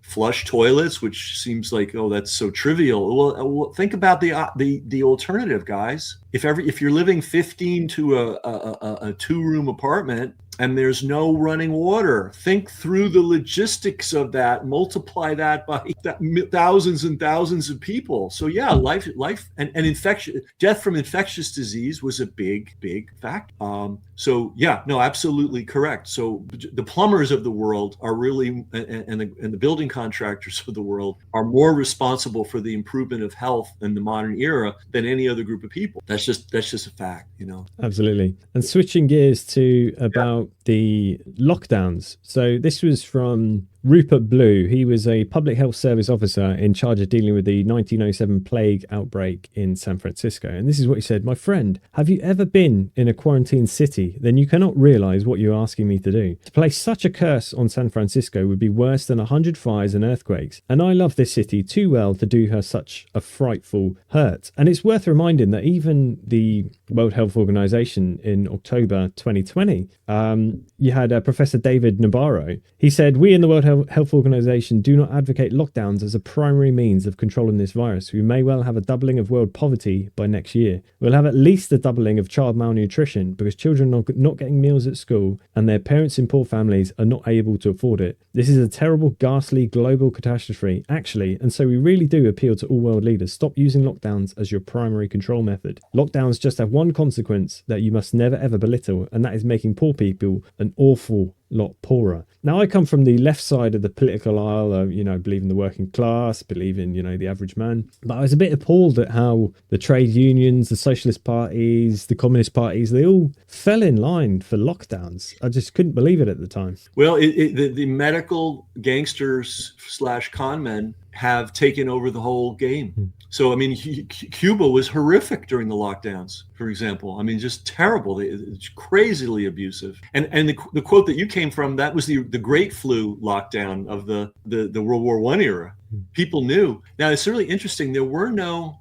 S1: flush toilets, which seems like, that's so trivial. Well, think about the alternative, guys. If you're living 15 to a 2-room apartment and there's no running water, think through the logistics of that, multiply that by thousands and thousands of people. So yeah, life and infection, death from infectious disease was a big factor. So yeah, no, absolutely correct. So the plumbers of the world are really, and the building contractors of the world are more responsible for the improvement of health in the modern era than any other group of people. That's just a fact,
S2: Absolutely. And switching gears to about the lockdowns. So this was from Rupert Blue. He was a public health service officer in charge of dealing with the 1907 plague outbreak in San Francisco. And this is what he said: "My friend, have you ever been in a quarantine city? Then you cannot realize what you're asking me to do. To place such a curse on San Francisco would be worse than 100 fires and earthquakes. And I love this city too well to do her such a frightful hurt." And it's worth reminding that even the World Health Organization in October 2020, you had Professor David Nabarro. He said, "We in the World Health Organization do not advocate lockdowns as a primary means of controlling this virus. We may well have a doubling of world poverty by next year. We'll have at least a doubling of child malnutrition because children are not getting meals at school and their parents in poor families are not able to afford it. This is a terrible, ghastly global catastrophe, actually, and so we really do appeal to all world leaders. Stop using lockdowns as your primary control method. Lockdowns just have one consequence that you must never ever belittle, and that is making poor people an awful lot poorer." Now, I come from the left side of the political aisle, believe in the working class, believe in, the average man. But I was a bit appalled at how the trade unions, the socialist parties, the communist parties, they all fell in line for lockdowns. I just couldn't believe it at the time.
S1: Well, the medical gangsters / con men have taken over the whole game. So, I mean, Cuba was horrific during the lockdowns, for example. I mean, just terrible. It's crazily abusive. And the quote that you came from, that was the Great Flu lockdown of the World War I era. People knew. Now, it's really interesting. There were no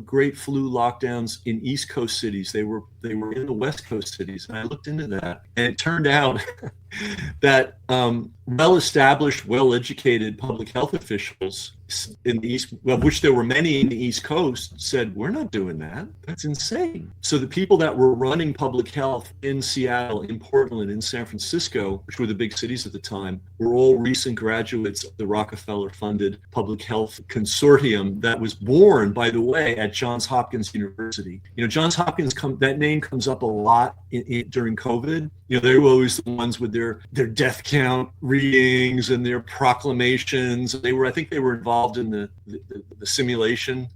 S1: Great Flu lockdowns in East Coast cities. They were in the West Coast cities. And I looked into that. And it turned out that well-established, well-educated public health officials in the East, of which there were many in the East Coast, said, "We're not doing that. That's insane." So the people that were running public health in Seattle, in Portland, in San Francisco, which were the big cities at the time, were all recent graduates of the Rockefeller-funded public health consortium that was born, by the way, at Johns Hopkins University. Johns Hopkins, that name comes up a lot during COVID. They were always the ones with their death count readings and their proclamations. I think they were involved in the simulation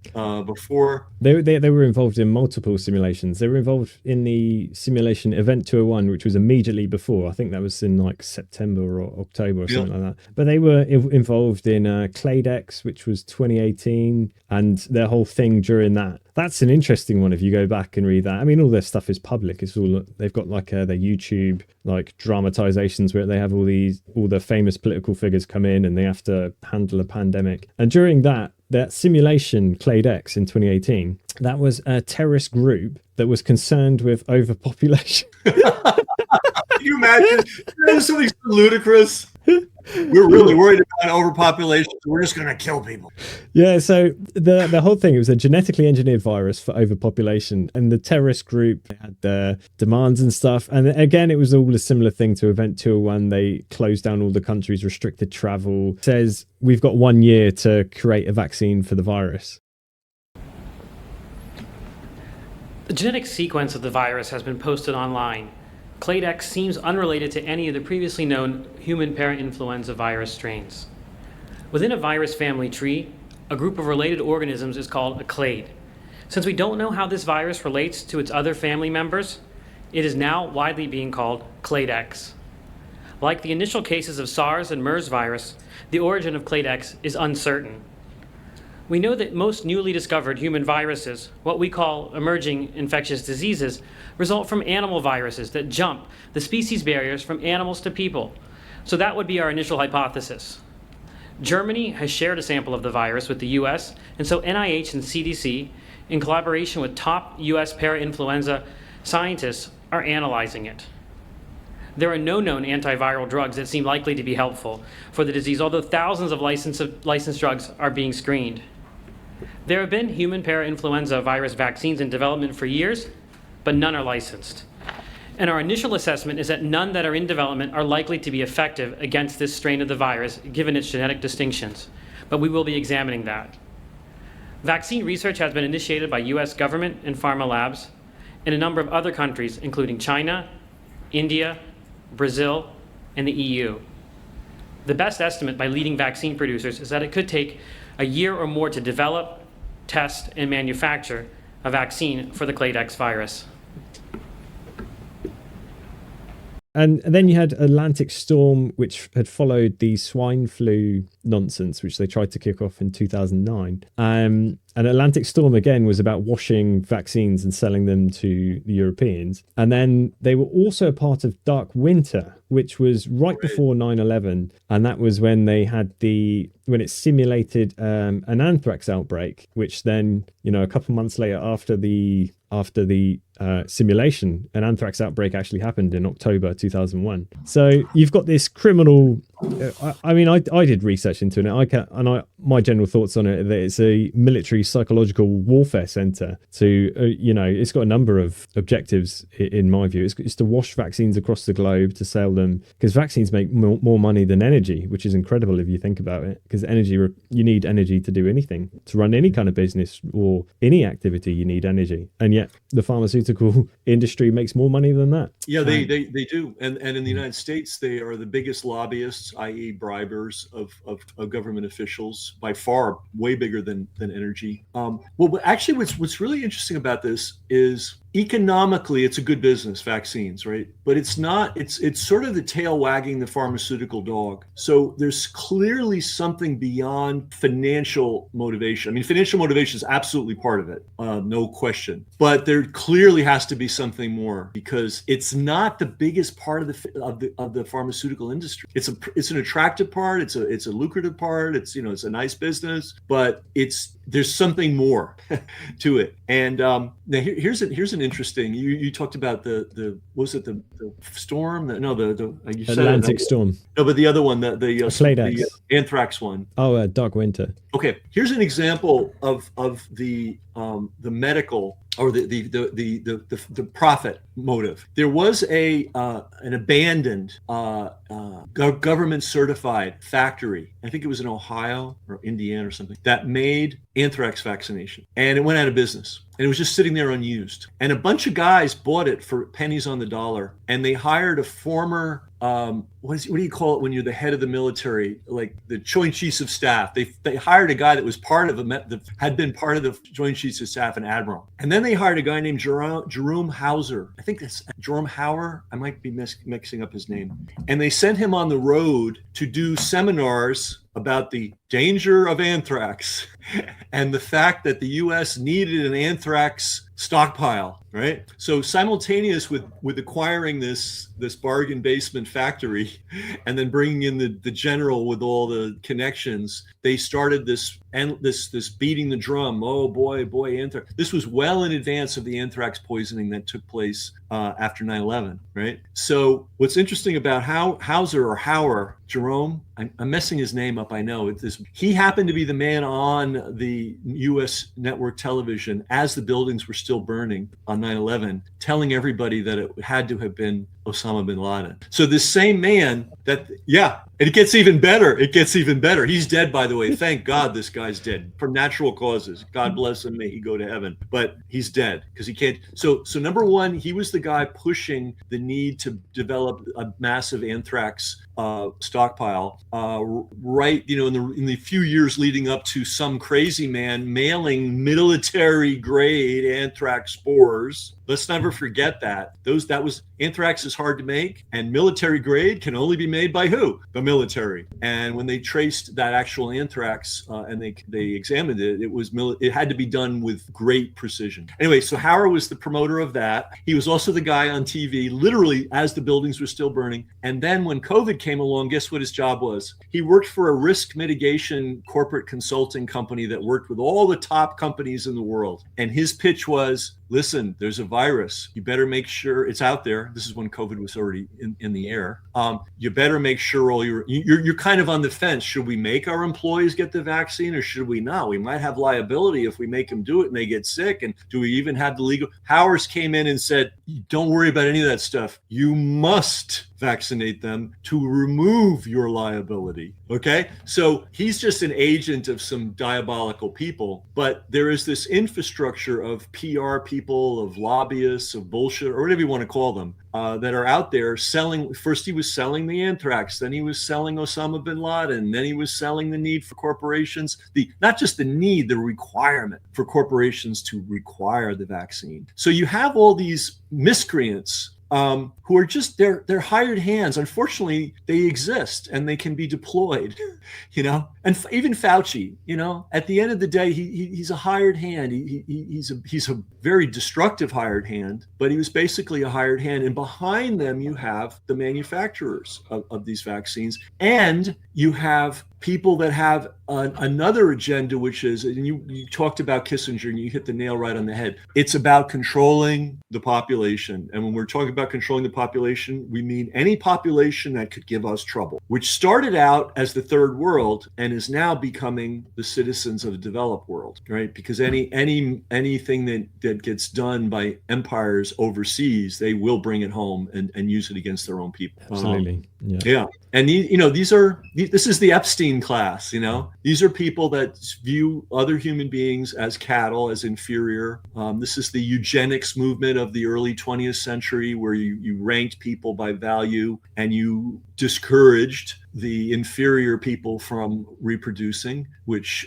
S1: before.
S2: They were involved in multiple simulations. They were involved in the simulation Event 201, which was immediately before. I think that was in like September or October or something like that. But they were involved in Cladex, which was 2018, and their whole thing during that. That's an interesting one if you go back and read that. I mean, all their stuff is public. It's all, they've got like their YouTube like dramatizations where they have all the famous political figures come in and they have to handle a pandemic. And during that simulation, Clade X in 2018, that was a terrorist group that was concerned with overpopulation.
S1: Can you imagine? There's something so ludicrous. We're really worried about overpopulation. We're just going to kill people.
S2: Yeah, so the whole thing, it was a genetically engineered virus for overpopulation. And the terrorist group, they had their demands and stuff. And again, it was all a similar thing to Event 201. They closed down all the countries, restricted travel. It says we've got 1 year to create a vaccine for the virus.
S3: The genetic sequence of the virus has been posted online. Clade X seems unrelated to any of the previously known human parainfluenza virus strains. Within a virus family tree, a group of related organisms is called a clade. Since we don't know how this virus relates to its other family members, it is now widely being called Clade X. Like the initial cases of SARS and MERS virus, the origin of Clade X is uncertain. We know that most newly discovered human viruses, what we call emerging infectious diseases, result from animal viruses that jump the species barriers from animals to people. So that would be our initial hypothesis. Germany has shared a sample of the virus with the US, and so NIH and CDC, in collaboration with top US parainfluenza scientists, are analyzing it. There are no known antiviral drugs that seem likely to be helpful for the disease, although thousands of licensed drugs are being screened. There have been human parainfluenza virus vaccines in development for years, but none are licensed. And our initial assessment is that none that are in development are likely to be effective against this strain of the virus, given its genetic distinctions. But we will be examining that. Vaccine research has been initiated by US government and pharma labs in a number of other countries, including China, India, Brazil, and the EU. The best estimate by leading vaccine producers is that it could take a year or more to develop, test, and manufacture a vaccine for the Clade X virus.
S2: And then you had Atlantic Storm, which had followed the swine flu nonsense, which they tried to kick off in 2009. And Atlantic Storm, again, was about washing vaccines and selling them to the Europeans. And then they were also a part of Dark Winter, which was right before 9/11. And that was when they had when it simulated an anthrax outbreak, which then, a couple months later after the simulation, an anthrax outbreak actually happened in October 2001. So you've got this criminal. I did research into it, my general thoughts on it are that it's a military psychological warfare center. It's got a number of objectives in my view. It's to wash vaccines across the globe, to sell them, because vaccines make more money than energy, which is incredible if you think about it. Because you need energy to do anything, to run any kind of business or any activity. You need energy, and yet the pharmaceutical industry makes more money than that.
S1: Yeah, they do. And in the United States, they are the biggest lobbyists, i.e. bribers of government officials, by far, way bigger than energy. But actually what's really interesting about this is economically, it's a good business, vaccines, right? But it's not, it's sort of the tail wagging the pharmaceutical dog. So there's clearly something beyond financial motivation. I mean, financial motivation is absolutely part of it, no question. But there clearly has to be something more, because it's not the biggest part of the pharmaceutical industry. It's an attractive part. It's a lucrative part. It's a nice business, but there's something more to it. And now here's an interesting. You talked about the storm? You said
S2: Atlantic Storm.
S1: No, but the other one, the anthrax one.
S2: Oh, Dark Winter.
S1: Okay, here's an example of the medical or the profit motive. There was an abandoned government certified factory. I think it was in Ohio or Indiana or something, that made anthrax vaccination, and it went out of business. And it was just sitting there unused. And a bunch of guys bought it for pennies on the dollar, and they hired a former what do you call it when you're the head of the military, like the Joint Chiefs of Staff? They hired a guy that was had been part of the Joint Chiefs of Staff, an admiral. And then they hired a guy named Jerome Hauser. I think that's Jerome Hauer. I might be mixing up his name. And they sent him on the road to do seminars about the danger of anthrax and the fact that the U.S. needed an anthrax stockpile, right? So simultaneous with acquiring this bargain basement factory and then bringing in the general with all the connections, they started this beating the drum. Oh boy, anthrax. This was well in advance of the anthrax poisoning that took place after 9/11, right? So what's interesting about Hauer, Jerome, I'm messing his name up, I know. He happened to be the man on the U.S. network television as the buildings were still burning on 9/11, telling everybody that it had to have been Osama bin Laden. So this same man and it gets even better. He's dead, by the way. Thank God this guy's dead from natural causes. God bless him. May he go to heaven. But he's dead because he can't. So number one, he was the guy pushing the need to develop a massive anthrax stockpile, right? In the few years leading up to some crazy man mailing military grade anthrax spores. Let's never forget that. Anthrax is hard to make, and military grade can only be made by who? The military. And when they traced that actual anthrax and they examined it, it had to be done with great precision. Anyway, so Hauer was the promoter of that. He was also the guy on TV, literally as the buildings were still burning. And then when COVID came along, guess what his job was? He worked for a risk mitigation corporate consulting company that worked with all the top companies in the world. And his pitch was, listen, there's a virus. You better make sure it's out there. This is when COVID was already in the air. You better make sure you're kind of on the fence. Should we make our employees get the vaccine or should we not? We might have liability if we make them do it and they get sick. And do we even have the legal? Howers came in and said, don't worry about any of that stuff. You must vaccinate them to remove your liability. Okay. So he's just an agent of some diabolical people, but there is this infrastructure of PR people, of lobbyists, of bullshit, or whatever you want to call them, that are out there selling. First, he was selling the anthrax, then he was selling Osama bin Laden, then he was selling the need for corporations, not just the need, the requirement for corporations to require the vaccine. So you have all these miscreants who are just they're hired hands. Unfortunately, they exist and they can be deployed, And even Fauci, at the end of the day, he's a hired hand. He's a very destructive hired hand, but he was basically a hired hand. And behind them, you have the manufacturers of these vaccines, and you have people that have another agenda, which is, and you talked about Kissinger and you hit the nail right on the head. It's about controlling the population. And when we're talking about controlling the population, we mean any population that could give us trouble, which started out as the third world and is now becoming the citizens of the developed world, right? Because anything that gets done by empires overseas, they will bring it home and use it against their own people.
S2: Absolutely.
S1: Yeah. And this is the Epstein class, these are people that view other human beings as cattle, as inferior. This is the eugenics movement of the early 20th century, where you ranked people by value and you discouraged the inferior people from reproducing, which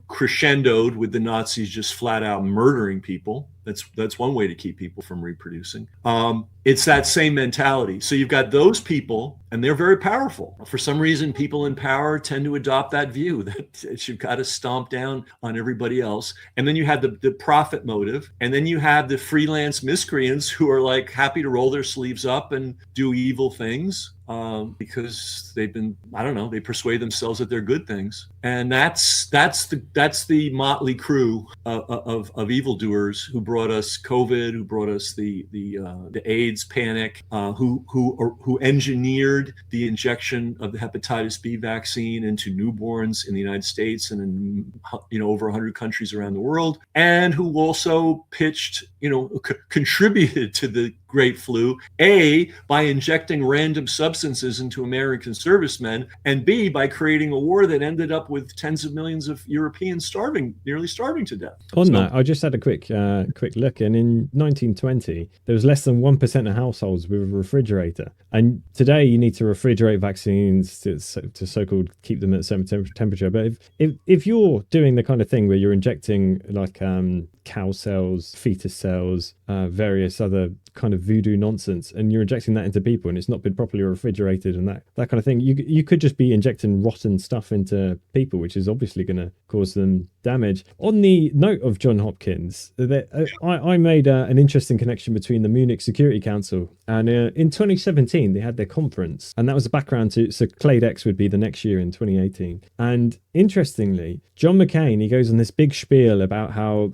S1: crescendoed with the Nazis just flat out murdering people. That's one way to keep people from reproducing. It's that same mentality. So you've got those people, and they're very powerful. For some reason, people in power tend to adopt that view that you've got to stomp down on everybody else. And then you have the profit motive. And then you have the freelance miscreants who are like happy to roll their sleeves up and do evil things. Because they persuade themselves that they're good things, and that's the motley crew of evildoers who brought us COVID, who brought us the AIDS panic, who engineered the injection of the hepatitis B vaccine into newborns in the United States and in over 100 countries around the world, and who also pitched, contributed to the Great Flu, A, by injecting random substances into American servicemen, and B, by creating a war that ended up with tens of millions of Europeans nearly starving to death.
S2: That, I just had a quick look, and in 1920, there was less than 1% of households with a refrigerator. And today, you need to refrigerate vaccines to so-called keep them at a certain temperature. But if you're doing the kind of thing where you're injecting like cow cells, fetus cells, various other kind of voodoo nonsense, and you're injecting that into people and it's not been properly refrigerated and that kind of thing, you could just be injecting rotten stuff into people, which is obviously going to cause them damage. On the note of John Hopkins, I made an interesting connection between the Munich Security Council and in 2017 they had their conference, and that was the background to, so Clade X would be the next year in 2018. And interestingly, John McCain, he goes on this big spiel about how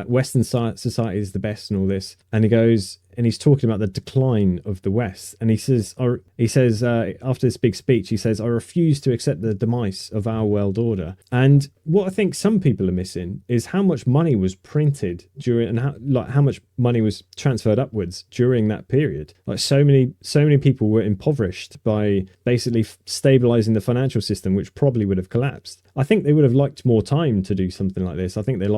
S2: Western society is the best and all this, and he goes and he's talking about the decline of the West, and he says after this big speech, he says, "I refuse to accept the demise of our world order." And what I think some people are missing is how much money was printed during, and how much money was transferred upwards during that period. Like so many people were impoverished by basically stabilizing the financial system, which probably would have collapsed. I think they would have liked more time to do something like this. I think they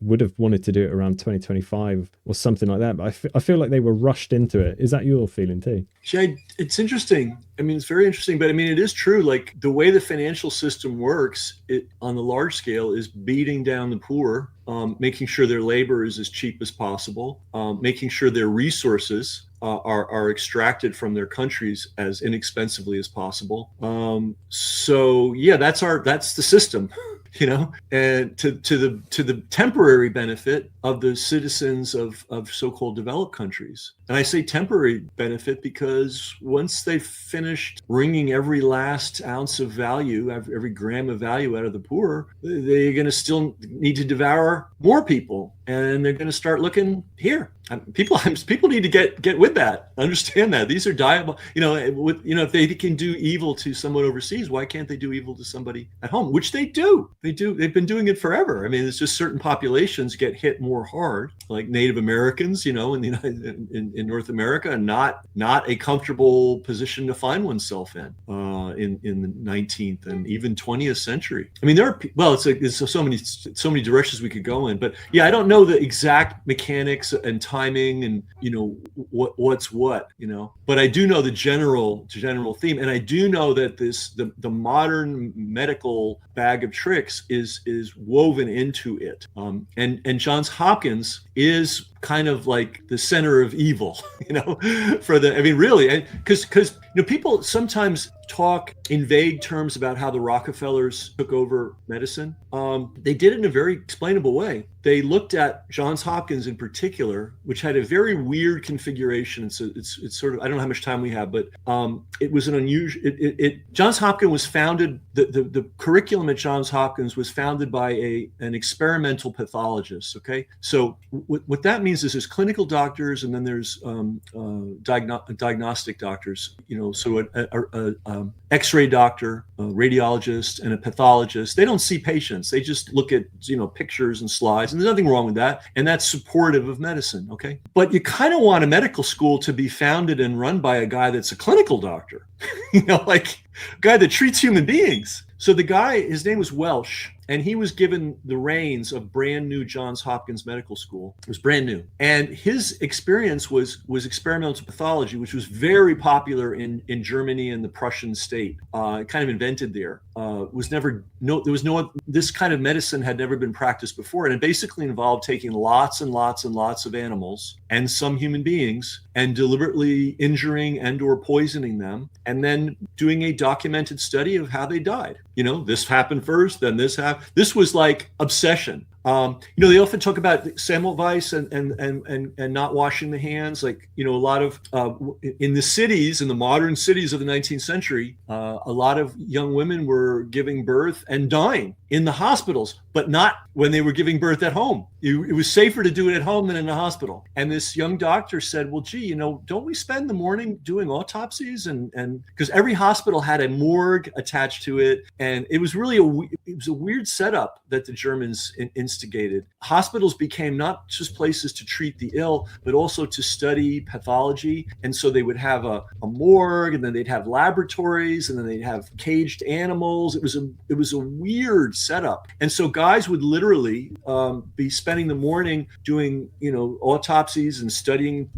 S2: would have wanted to do it around 2025 or something like that. But I feel like they were rushed into it. Is that your feeling too?
S1: Yeah, it's interesting. I mean, it's very interesting, but I mean, it is true. Like the way the financial system works, it on the large scale is beating down the poor, making sure their labor is as cheap as possible, making sure their resources are extracted from their countries as inexpensively as possible. So yeah, that's the system. And to the temporary benefit of the citizens of so-called developed countries. And I say temporary benefit because once they've finished wringing every last ounce of value, every gram of value out of the poor, they're going to still need to devour more people, and they're going to start looking here. People need to get with that. Understand that these are diabolical. If they can do evil to someone overseas, why can't they do evil to somebody at home? Which they do. They do. They've been doing it forever. I mean, it's just certain populations get hit more hard, like Native Americans, in North America, and not a comfortable position to find oneself in the 19th and even 20th century. I mean, it's so many directions we could go in, but yeah, I don't know the exact mechanics and timing and what's what, but I do know the general theme, and I do know that the modern medical bag of tricks is woven into it. And Johns Hopkins is kind of like the center of evil, really, because people sometimes talk in vague terms about how the Rockefellers took over medicine. They did it in a very explainable way. They looked at Johns Hopkins in particular, which had a very weird configuration. So it's sort of, I don't know how much time we have, but it was an unusual. Johns Hopkins was founded. The curriculum at Johns Hopkins was founded by an experimental pathologist. Okay, so what that means is there's clinical doctors and then there's diagnostic doctors. So a X-ray doctor, a radiologist, and a pathologist. They don't see patients. They just look at pictures and slides, and there's nothing wrong with that. And that's supportive of medicine. Okay, but you kind of want a medical school to be founded and run by a guy that's a clinical doctor, like a guy that treats human beings. So the guy, his name was Welsh, and he was given the reins of brand new Johns Hopkins Medical School. It was brand new. And his experience was experimental pathology, which was very popular in Germany and the Prussian state. Kind of invented there. This kind of medicine had never been practiced before. And it basically involved taking lots and lots and lots of animals and some human beings and deliberately injuring and or poisoning them, and then doing a documented study of how they died. This happened first, then this happened. This was like obsession. They often talk about Semmelweis and not washing the hands. Like, a lot of in the modern cities of the 19th century, a lot of young women were giving birth and dying in the hospitals, but not when they were giving birth at home. It was safer to do it at home than in the hospital. And this young doctor said, well, gee, don't we spend the morning doing autopsies? And because every hospital had a morgue attached to it. And it was really a weird setup that the Germans instigated. Hospitals became not just places to treat the ill, but also to study pathology. And so they would have a morgue, and then they'd have laboratories, and then they'd have caged animals. It was a weird setup. And so guys would literally be spending the morning doing, autopsies and studying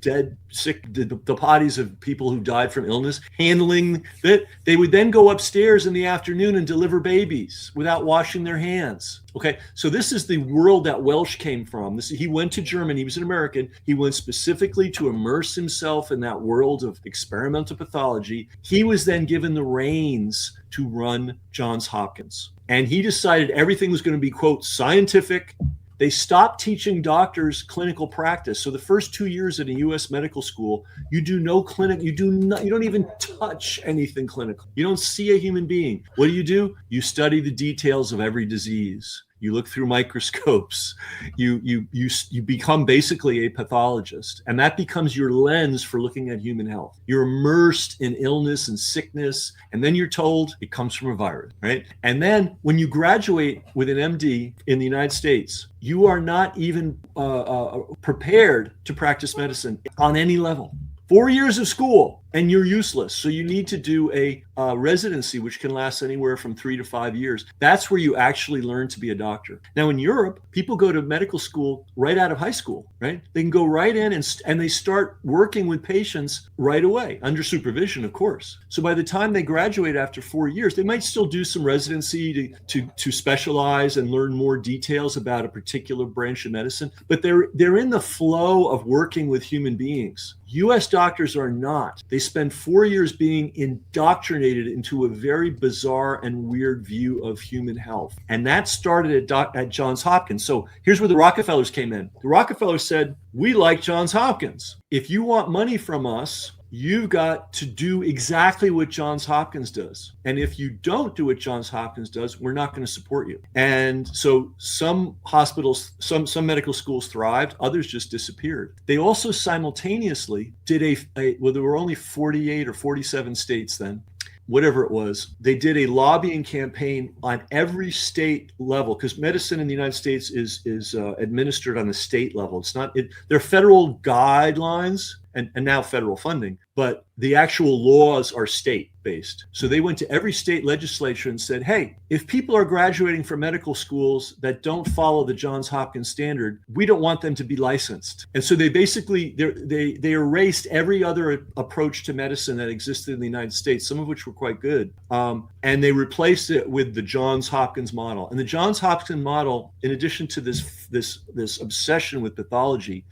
S1: dead, sick, the bodies of people who died from illness, handling that. They would then go upstairs in the afternoon and deliver babies without washing their hands. Okay, so this is the world that Welsh came from. He went to Germany. He was an American. He went specifically to immerse himself in that world of experimental pathology. He was then given the reins to run Johns Hopkins. And he decided everything was going to be, quote, scientific. They stopped teaching doctors clinical practice. So the first 2 years at a U.S. medical school, you do no clinic. You don't even touch anything clinical. You don't see a human being. What do? You study the details of every disease. You look through microscopes. You become basically a pathologist, and that becomes your lens for looking at human health. You're immersed in illness and sickness, and then you're told it comes from a virus, right? And then when you graduate with an MD in the United States, you are not even prepared to practice medicine on any level. 4 years of school, and you're useless. So you need to do a residency, which can last anywhere from 3 to 5 years. That's where you actually learn to be a doctor. Now, in Europe, people go to medical school right out of high school, right? They can go right in and they start working with patients right away, under supervision, of course. So by the time they graduate after 4 years, they might still do some residency to specialize and learn more details about a particular branch of medicine, but they're in the flow of working with human beings. U.S. doctors are not. They spend 4 years being indoctrinated into a very bizarre and weird view of human health. And that started at Johns Hopkins. So here's where the Rockefellers came in. The Rockefellers said, we like Johns Hopkins. If you want money from us, you've got to do exactly what Johns Hopkins does. And if you don't do what Johns Hopkins does, we're not going to support you. And so some hospitals, some medical schools thrived, others just disappeared. They also simultaneously did well, there were only 48 or 47 states then, whatever it was. They did a lobbying campaign on every state level, because medicine in the United States is administered on the state level. It's not, there are federal guidelines and now federal funding, but the actual laws are state-based. So they went to every state legislature and said, hey, if people are graduating from medical schools that don't follow the Johns Hopkins standard, we don't want them to be licensed. And so they basically, they erased every other approach to medicine that existed in the United States, some of which were quite good. And they replaced it with the Johns Hopkins model. And the Johns Hopkins model, in addition to this obsession with pathology,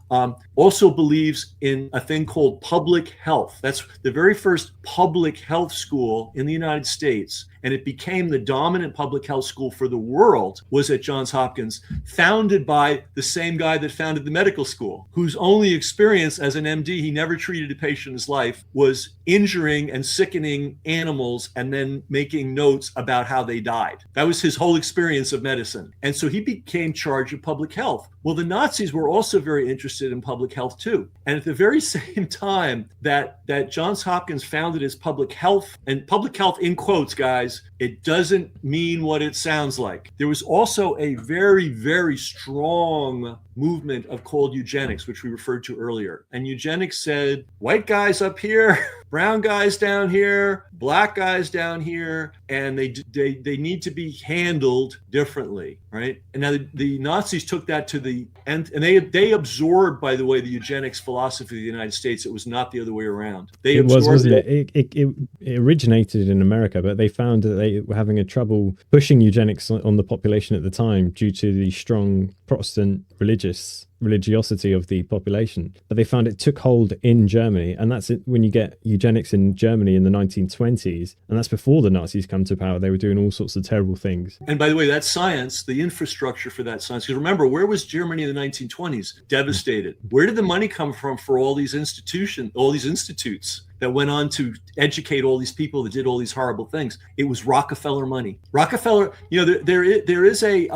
S1: also believes in a thing called public health. That's the very first public health school in the United States, and it became the dominant public health school for the world, was at Johns Hopkins, founded by the same guy that founded the medical school, whose only experience as an MD, he never treated a patient in his life, was injuring and sickening animals and then making notes about how they died. That was his whole experience of medicine. And so he became charged of public health. Well, the Nazis were also very interested in public health too. And at the very same time that Johns Hopkins founded his public health, and public health in quotes, guys, it doesn't mean what it sounds like. There was also a very, very strong movement of called eugenics, which we referred to earlier. And eugenics said, white guys up here, brown guys down here, black guys down here, and they need to be handled differently, right? And now the Nazis took that to the end, and they absorbed, by the way, the eugenics philosophy of the United States. It was not the other way around.
S2: It was, wasn't it? It originated in America, but they found that they were having a trouble pushing eugenics on the population at the time due to the strong Protestant religiosity of the population. But they found it took hold in Germany, and that's it. When you get eugenics in Germany in the 1920s, and that's before the Nazis come to power, they were doing all sorts of terrible things.
S1: And by the way, that science, the infrastructure for that science, because remember, where was Germany in the 1920s? Devastated. Where did the money come from for all these institutes that went on to educate all these people that did all these horrible things? It was Rockefeller money. Rockefeller, there is a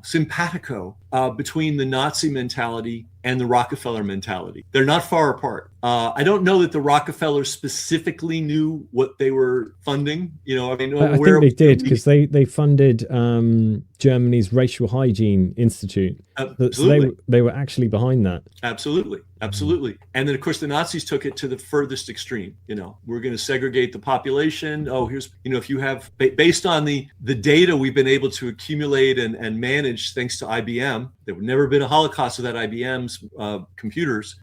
S1: simpatico between the Nazi mentality and the Rockefeller mentality. They're not far apart. I don't know that the Rockefellers specifically knew what they were funding. I think they did,
S2: because they funded Germany's Racial Hygiene Institute.
S1: Absolutely.
S2: So they were actually behind that.
S1: Absolutely. And then, of course, the Nazis took it to the furthest extreme. We're going to segregate the population. Oh, here's, if you have, based on the data we've been able to accumulate and manage thanks to IBM, there would never been a Holocaust without IBM's computers.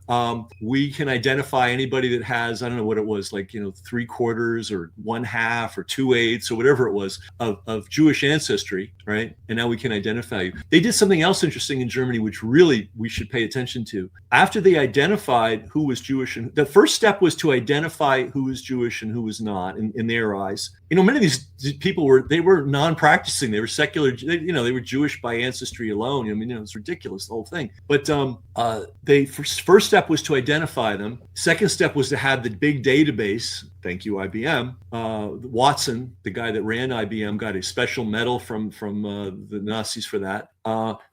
S1: We can identify anybody that has, I don't know what it was, like, 3/4 or 1/2 or 2/8 or whatever it was of Jewish ancestry, right? And now we can identify you. They did something else interesting in Germany, which really we should pay attention to. After they identified who was Jewish, and the first step was to identify who was Jewish and who was not in their eyes. Many of these people were non-practicing. They were secular. They were Jewish by ancestry alone. It's ridiculous, the whole thing. But first step was to identify them. Second step was to have the big database. Thank you, IBM. Watson, the guy that ran IBM, got a special medal from the Nazis for that.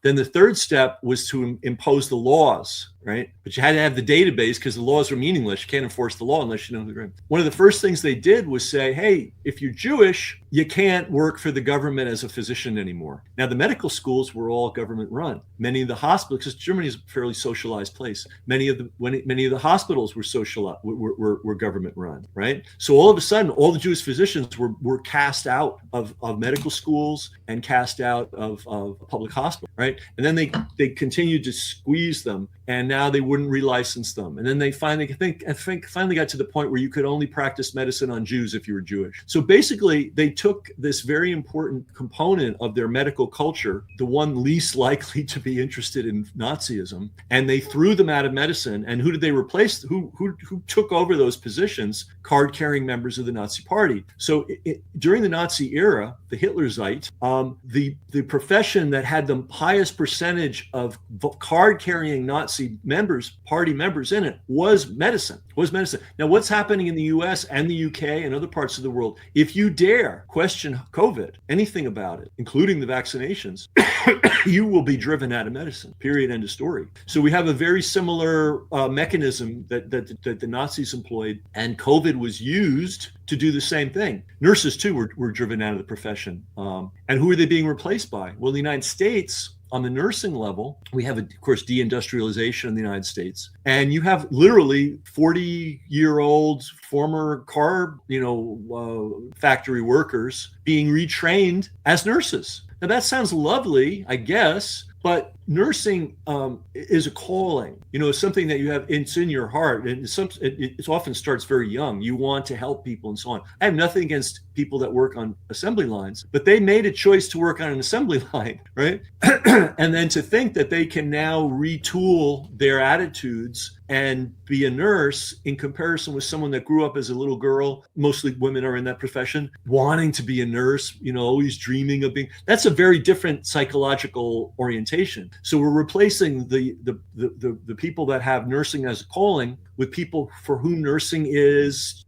S1: Then the third step was to impose the laws, right? But you had to have the database because the laws were meaningless. You can't enforce the law unless you know who they're in. One of the first things they did was say, hey, if you're Jewish, you can't work for the government as a physician anymore. Now, the medical schools were all government run. Many of the hospitals, because Germany is a fairly socialized place, many of the hospitals were government run, right? So all of a sudden, all the Jewish physicians were cast out of medical schools and cast out of public hospitals, right? And then they continued to squeeze them, and now they wouldn't relicense them. And then they finally got to the point where you could only practice medicine on Jews if you were Jewish. So basically, they took this very important component of their medical culture, the one least likely to be interested in Nazism, and they threw them out of medicine. And who did they replace? Who took over those positions? Card-carrying members of the Nazi Party. So during the Nazi era, the Hitlerzeit, the profession that had the highest percentage of card-carrying Nazi party members in it was medicine. Now, what's happening in the US and the UK and other parts of the world, if you dare question COVID, anything about it, including the vaccinations, you will be driven out of medicine, period, end of story. So we have a very similar mechanism that the Nazis employed, and COVID was used to do the same thing. Nurses, too, were driven out of the profession. And who are they being replaced by? Well, the United States on the nursing level, we have, of course, deindustrialization in the United States, and you have literally 40-year-old former car, factory workers being retrained as nurses. Now that sounds lovely, I guess, but nursing is a calling. It's something that you have. It's in your heart, and it often starts very young. You want to help people and so on. I have nothing against people that work on assembly lines, but they made a choice to work on an assembly line, right? And then to think that they can now retool their attitudes and be a nurse in comparison with someone that grew up as a little girl, mostly women are in that profession, wanting to be a nurse, always dreaming of being, that's a very different psychological orientation. So we're replacing the people that have nursing as a calling with people for whom nursing is,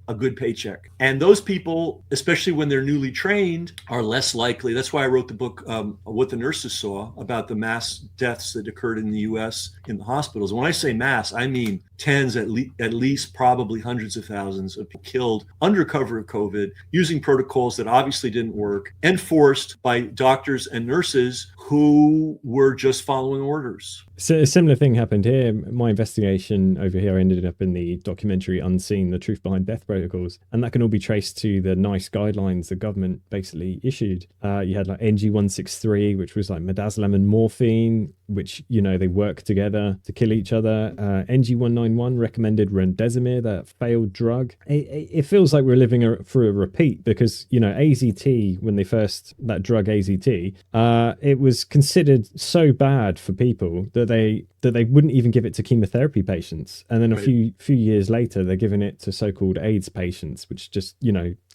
S1: a good paycheck. And those people, especially when they're newly trained, are less likely. That's why I wrote the book, What the Nurses Saw, about the mass deaths that occurred in the US in the hospitals. And when I say mass, I mean tens, at least probably hundreds of thousands of people killed under cover of COVID, using protocols that obviously didn't work, enforced by doctors and nurses who were just following orders.
S2: So a similar thing happened here. My investigation over here ended up in the documentary Unseen, The Truth Behind Death Protocols. And that can all be traced to the NICE guidelines the government basically issued. You had like NG163, which was like midazolam and morphine, which, they work together to kill each other. NG191 recommended remdesivir, that failed drug. It feels like we're living through a repeat because, AZT, when that drug AZT, it was considered so bad for people that they wouldn't even give it to chemotherapy patients. And then a few years later, they're giving it to so-called AIDS patients, which just,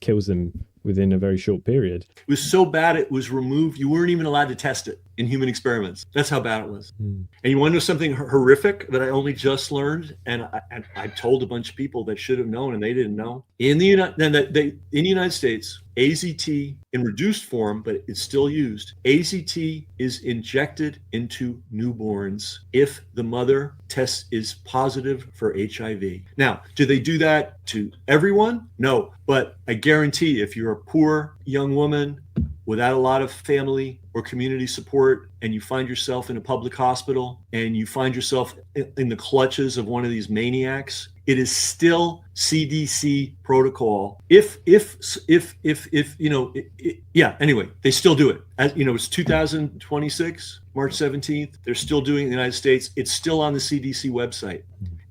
S2: kills them within a very short period.
S1: It was so bad it was removed. You weren't even allowed to test it in human experiments. That's how bad it was. And you want to know something horrific that I only just learned? And I told a bunch of people that should have known and they didn't know. In the United States, AZT in reduced form, but it's still used. AZT is injected into newborns if the mother is positive for HIV. Now, do they do that to everyone? No, but I guarantee if you're a poor young woman without a lot of family or community support, and you find yourself in a public hospital and you find yourself in the clutches of one of these maniacs, it is still CDC protocol. Anyway, they still do it. It's 2026, March 17th. They're still doing it in the United States. It's still on the CDC website.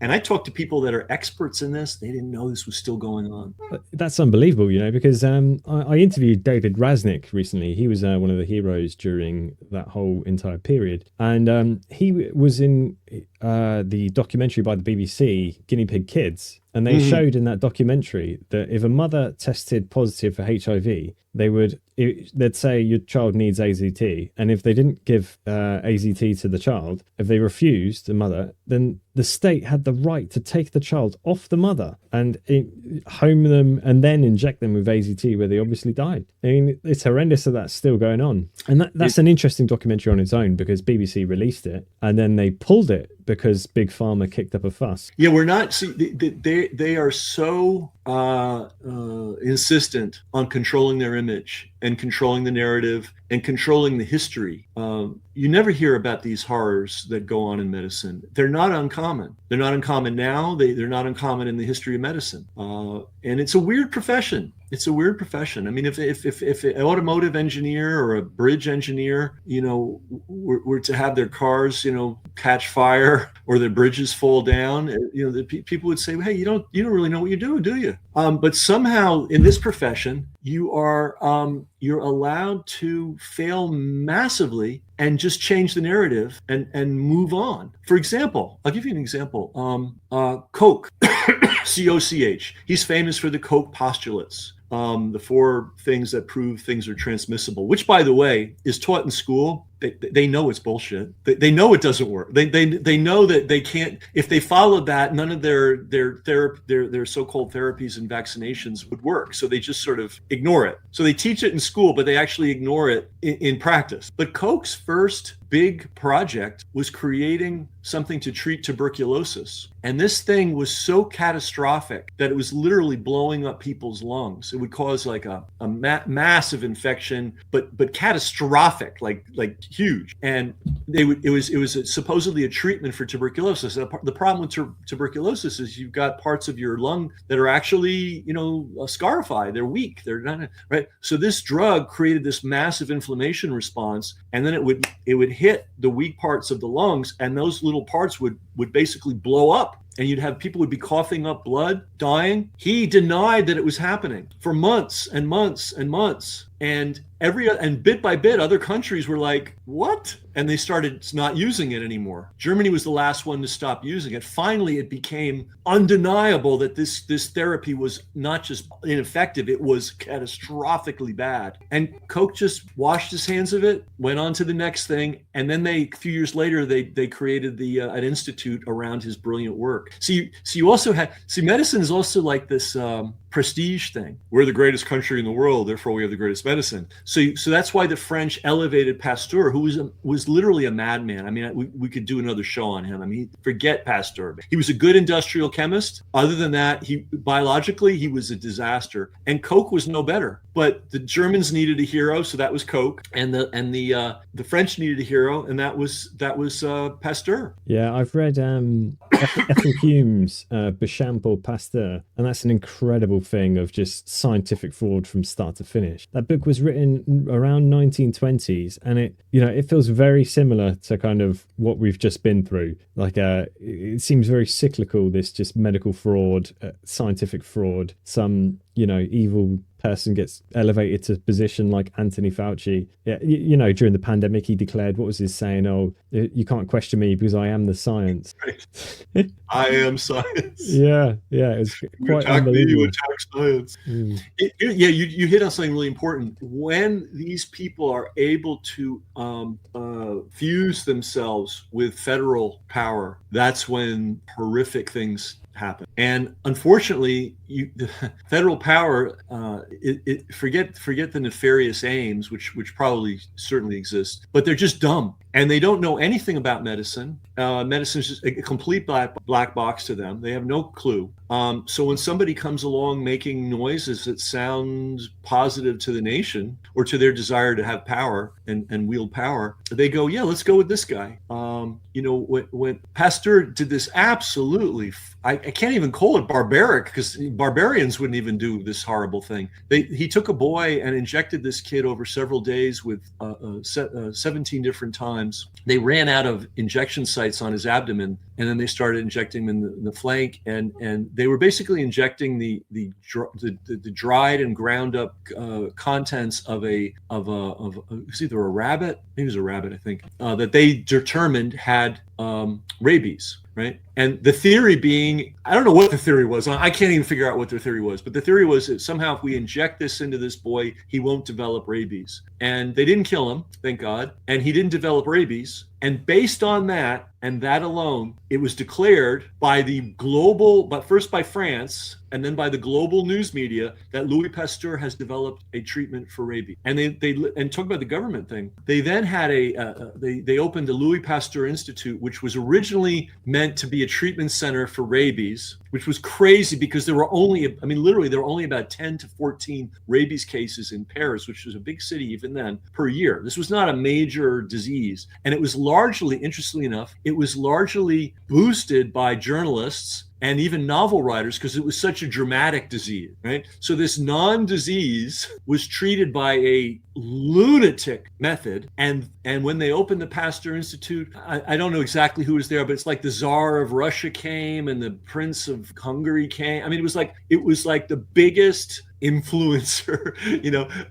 S1: And I talked to people that are experts in this. They didn't know this was still going on.
S2: That's unbelievable, because I interviewed David Raznick recently. He was one of the heroes during that whole entire period. And he was in the documentary by the BBC, Guinea Pig Kids. And they showed in that documentary that if a mother tested positive for HIV, they'd say your child needs AZT. And if they didn't give AZT to the child, if they refused the mother, then the state had the right to take the child off the mother and home them and then inject them with AZT where they obviously died. I mean, it's horrendous that that's still going on. And that's an interesting documentary on its own because BBC released it and then they pulled it because Big Pharma kicked up a fuss.
S1: Yeah, we're not. See, they are so insistent on controlling their image and controlling the narrative and controlling the history. You never hear about these horrors that go on in medicine. They're not uncommon. They're not uncommon now. They're not uncommon in the history of medicine. And it's a weird profession. It's a weird profession. I mean, if an automotive engineer or a bridge engineer, were to have their cars, catch fire or their bridges fall down, the people would say, "Hey, you don't really know what you're doing, do you?" But somehow in this profession, you're allowed to fail massively and just change the narrative and move on. For example, I'll give you an example. Koch, COCH. He's famous for the Koch postulates. The 4 things that prove things are transmissible, which, by the way, is taught in school. They know it's bullshit. They know it doesn't work. They know that they can't. If they followed that, none of their so-called therapies and vaccinations would work. So they just sort of ignore it. So they teach it in school, but they actually ignore it in practice. But Koch's first big project was creating something to treat tuberculosis. And this thing was so catastrophic that it was literally blowing up people's lungs. It would cause like a massive infection, but catastrophic, like huge. And it was supposedly a treatment for tuberculosis. The problem with tuberculosis is you've got parts of your lung that are actually, scarified. They're weak. They're not right. So this drug created this massive inflammation response, and then it would hit the weak parts of the lungs, and those little parts would basically blow up, and you'd have people would be coughing up blood, dying. He denied that it was happening for months and months and months. And bit by bit, other countries were like, what? And they started not using it anymore. Germany was the last one to stop using it. Finally, it became undeniable that this therapy was not just ineffective, it was catastrophically bad. And Koch just washed his hands of it, went on to the next thing. And then a few years later, they created an institute around his brilliant work. So you also medicine is also like this prestige thing. We're the greatest country in the world, therefore we have the greatest medicine. So that's why the French elevated Pasteur, who was literally a madman. I mean, we could do another show on him. I mean, forget Pasteur. He was a good industrial chemist. Other than that, biologically he was a disaster. And Koch was no better. But the Germans needed a hero, so that was Koch, and the French needed a hero, and that was Pasteur.
S2: Yeah, I've read Ethel Hume's Béchamp or Pasteur, and that's an incredible thing of just scientific fraud from start to finish. That book was written around 1920s, and it feels very similar to kind of what we've just been through. Like it seems very cyclical, this just medical fraud, scientific fraud, some evil person gets elevated to a position like Anthony Fauci. Yeah, during the pandemic, he declared, what was his saying? Oh, you can't question me because I am the science.
S1: Right. I am science.
S2: Yeah, it's quite unbelievable.
S1: You attack science. You hit on something really important. When these people are able to fuse themselves with federal power, that's when horrific things happen. And unfortunately, the federal power, forget the nefarious aims, which probably certainly exist, but they're just dumb. And they don't know anything about medicine. Medicine is just a complete black box to them. They have no clue. So when somebody comes along making noises that sound positive to the nation or to their desire to have power and wield power, they go, yeah, let's go with this guy. When Pasteur did this absolutely, I can't even call it barbaric, because barbarians wouldn't even do this horrible thing. He took a boy and injected this kid over several days with 17 different times. They ran out of injection sites on his abdomen, and then they started injecting him in the flank, and they were basically injecting the dried and ground up contents of it was either a rabbit, maybe it was a rabbit, I think, that they determined had rabies. Right. And the theory being, I don't know what the theory was. I can't even figure out what their theory was. But the theory was that somehow if we inject this into this boy, he won't develop rabies. And they didn't kill him, thank God. And he didn't develop rabies. And based on that, and that alone, it was declared by but first by France, and then by the global news media, that Louis Pasteur has developed a treatment for rabies. And and talk about the government thing. They then had they opened the Louis Pasteur Institute, which was originally meant to be a treatment center for rabies, which was crazy because there were only about 10 to 14 rabies cases in Paris, which was a big city even then, per year. This was not a major disease. And it was largely, interestingly enough, boosted by journalists and even novel writers, because it was such a dramatic disease, right? So this non-disease was treated by a lunatic method. And when they opened the Pasteur Institute, I don't know exactly who was there, but it's like the Tsar of Russia came and the Prince of Hungary came. I mean, it was like the biggest influencer,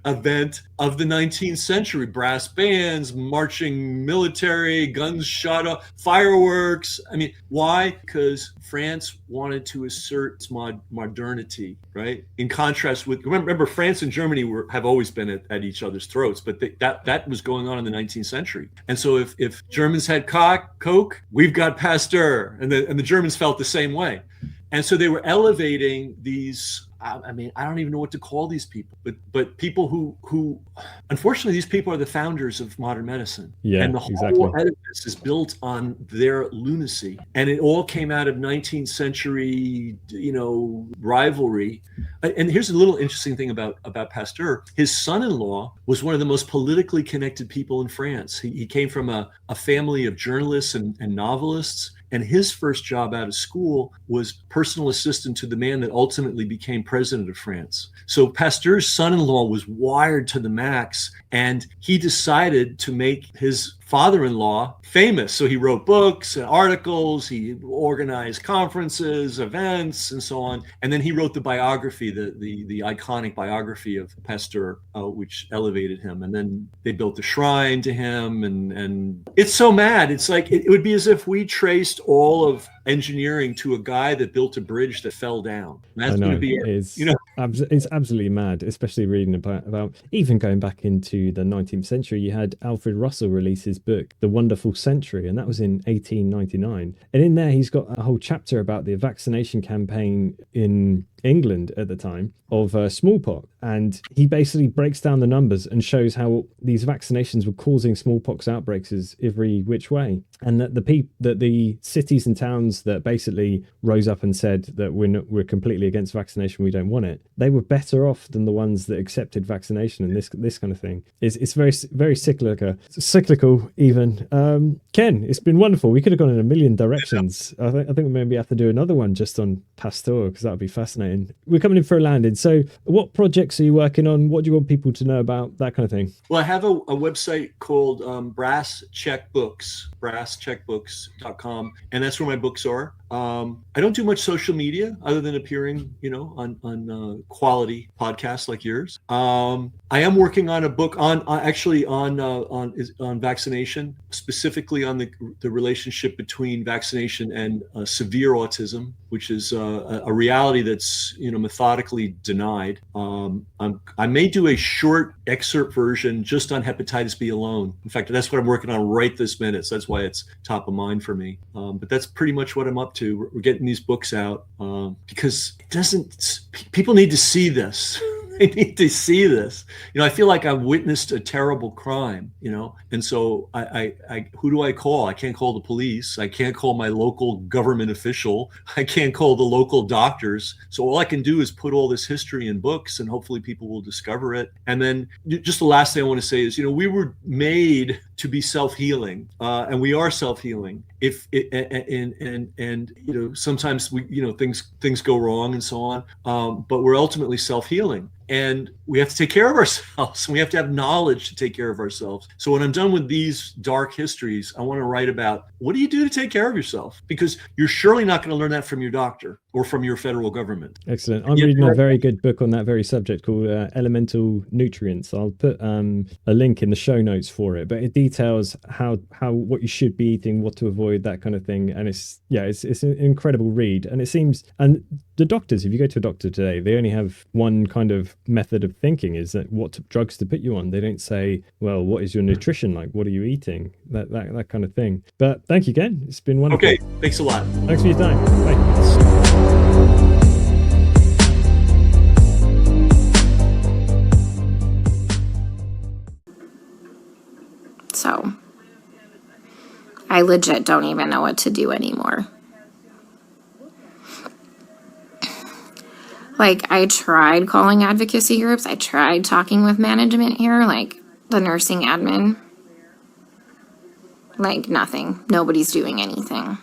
S1: event of the 19th century. Brass bands, marching military, guns shot up, fireworks. I mean, why? Because France wanted to assert its modernity, right? In contrast with, remember, France and Germany have always been at each other's throats, but that was going on in the 19th century. And so if Germans had Koch, we've got Pasteur, and the Germans felt the same way. And so they were elevating these. I mean, I don't even know what to call these people, but people who, unfortunately, these people are the founders of modern medicine.
S2: Yeah,
S1: And the whole
S2: exactly.
S1: edifice is built on their lunacy. And it all came out of 19th century, rivalry. And here's a little interesting thing about Pasteur. His son-in-law was one of the most politically connected people in France. He came from a family of journalists and novelists. And his first job out of school was personal assistant to the man that ultimately became president of France. So Pasteur's son-in-law was wired to the max, and he decided to make his father-in-law famous. So he wrote books and articles, he organized conferences, events, and so on. And then he wrote the biography, the iconic biography of Pasteur, which elevated him. And then they built a shrine to him. And it's so mad. It's like, it would be as if we traced all of engineering to a guy that built a bridge that fell down. And that's going to be
S2: it's absolutely mad, especially reading about even going back into the 19th century. You had Alfred Russell release his book The Wonderful Century, and that was in 1899, and in there he's got a whole chapter about the vaccination campaign in England at the time of smallpox, and he basically breaks down the numbers and shows how these vaccinations were causing smallpox outbreaks every which way, and that the cities and towns that basically rose up and said that we're completely against vaccination, we don't want it, they were better off than the ones that accepted vaccination. And this kind of thing it's very, very cyclical even. Ken, it's been wonderful. We could have gone in a million directions. I think we maybe have to do another one just on Pasteur, because that would be fascinating. We're coming in for a landing. So what projects are you working on? What do you want people to know about, that kind of thing?
S1: Well, I have a website called brasscheckbooks.com, and that's where my books are. I don't do much social media other than appearing, on quality podcasts like yours. I am working on a book on vaccination, specifically on the relationship between vaccination and severe autism, which is a reality that's methodically denied. I may do a short excerpt version just on hepatitis B alone. In fact, that's what I'm working on right this minute. So that's why it's top of mind for me. But that's pretty much what I'm up to. We're getting these books out because people need to see this. They need to see this. I feel like I've witnessed a terrible crime, and so I who do I call? I can't call the police. I can't call my local government official. I can't call the local doctors. So all I can do is put all this history in books, and hopefully people will discover it. And then just the last thing I want to say is, we were made to be self-healing, and we are self-healing. Sometimes things go wrong and so on, but we're ultimately self-healing. And we have to take care of ourselves, and we have to have knowledge to take care of ourselves. So when I'm done with these dark histories, I want to write about what do you do to take care of yourself? Because you're surely not going to learn that from your doctor or from your federal government.
S2: Excellent. I'm reading a very good book on that very subject called Elemental Nutrients. I'll put a link in the show notes for it, but it details how what you should be eating, what to avoid, that kind of thing. And it's an incredible read. And it seems, and the doctors, if you go to a doctor today, they only have one kind of method of thinking, is that what drugs to put you on. They don't say, well, what is your nutrition like? What are you eating? That kind of thing. But thank you, Ken. It's been wonderful.
S1: Okay, thanks a lot.
S2: Thanks for your time. Bye.
S6: So, I legit don't even know what to do anymore. Like, I tried calling advocacy groups. I tried talking with management here, like the nursing admin. Like, nothing. Nobody's doing anything.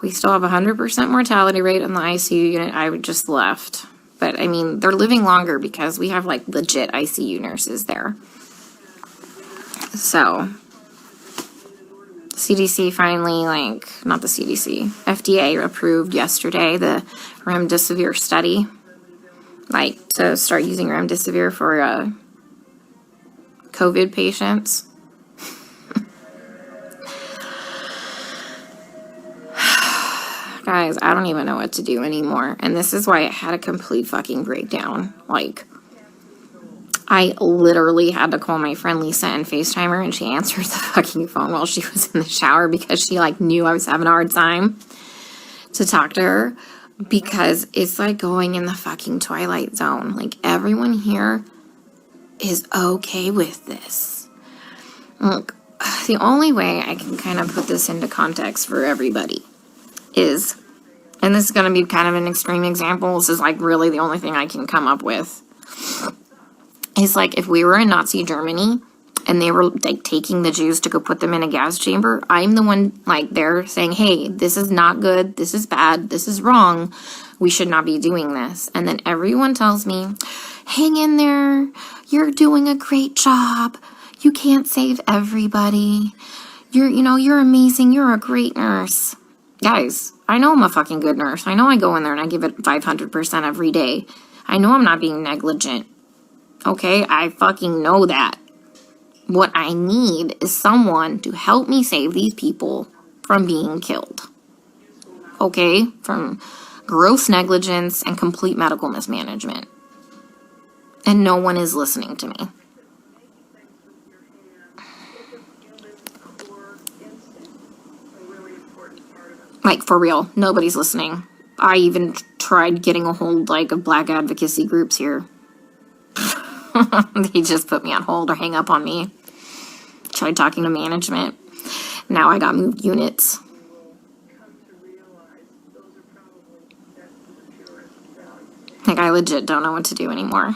S6: We still have 100% mortality rate in the ICU unit. I just left. But, I mean, they're living longer because we have, like, legit ICU nurses there. So, CDC finally, not the CDC, FDA approved yesterday the remdesivir study. To start using remdesivir for COVID patients. Guys, I don't even know what to do anymore. And this is why I had a complete fucking breakdown. I literally had to call my friend Lisa and FaceTime her, and she answered the fucking phone while she was in the shower because she like knew I was having a hard time to talk to her, because it's like going in the fucking Twilight Zone. Like, everyone here is okay with this. Look, the only way I can kind of put this into context for everybody is, and this is going to be kind of an extreme example, this is like really the only thing I can come up with, is like if we were in Nazi Germany and they were like taking the Jews to go put them in a gas chamber, I'm the one like there saying, hey, this is not good, this is bad, this is wrong, we should not be doing this. And then everyone tells me, hang in there, you're doing a great job, you can't save everybody, you're amazing, you're a great nurse. Guys, I know I'm a fucking good nurse. I know I go in there and I give it 500% every day. I know I'm not being negligent. Okay, I fucking know that. What I need is someone to help me save these people from being killed. Okay, from gross negligence and complete medical mismanagement. And no one is listening to me. Like, for real, nobody's listening. I even tried getting a hold, like, of black advocacy groups here. They just put me on hold or hang up on me. Tried talking to management. Now I got moved units. Like, I legit don't know what to do anymore.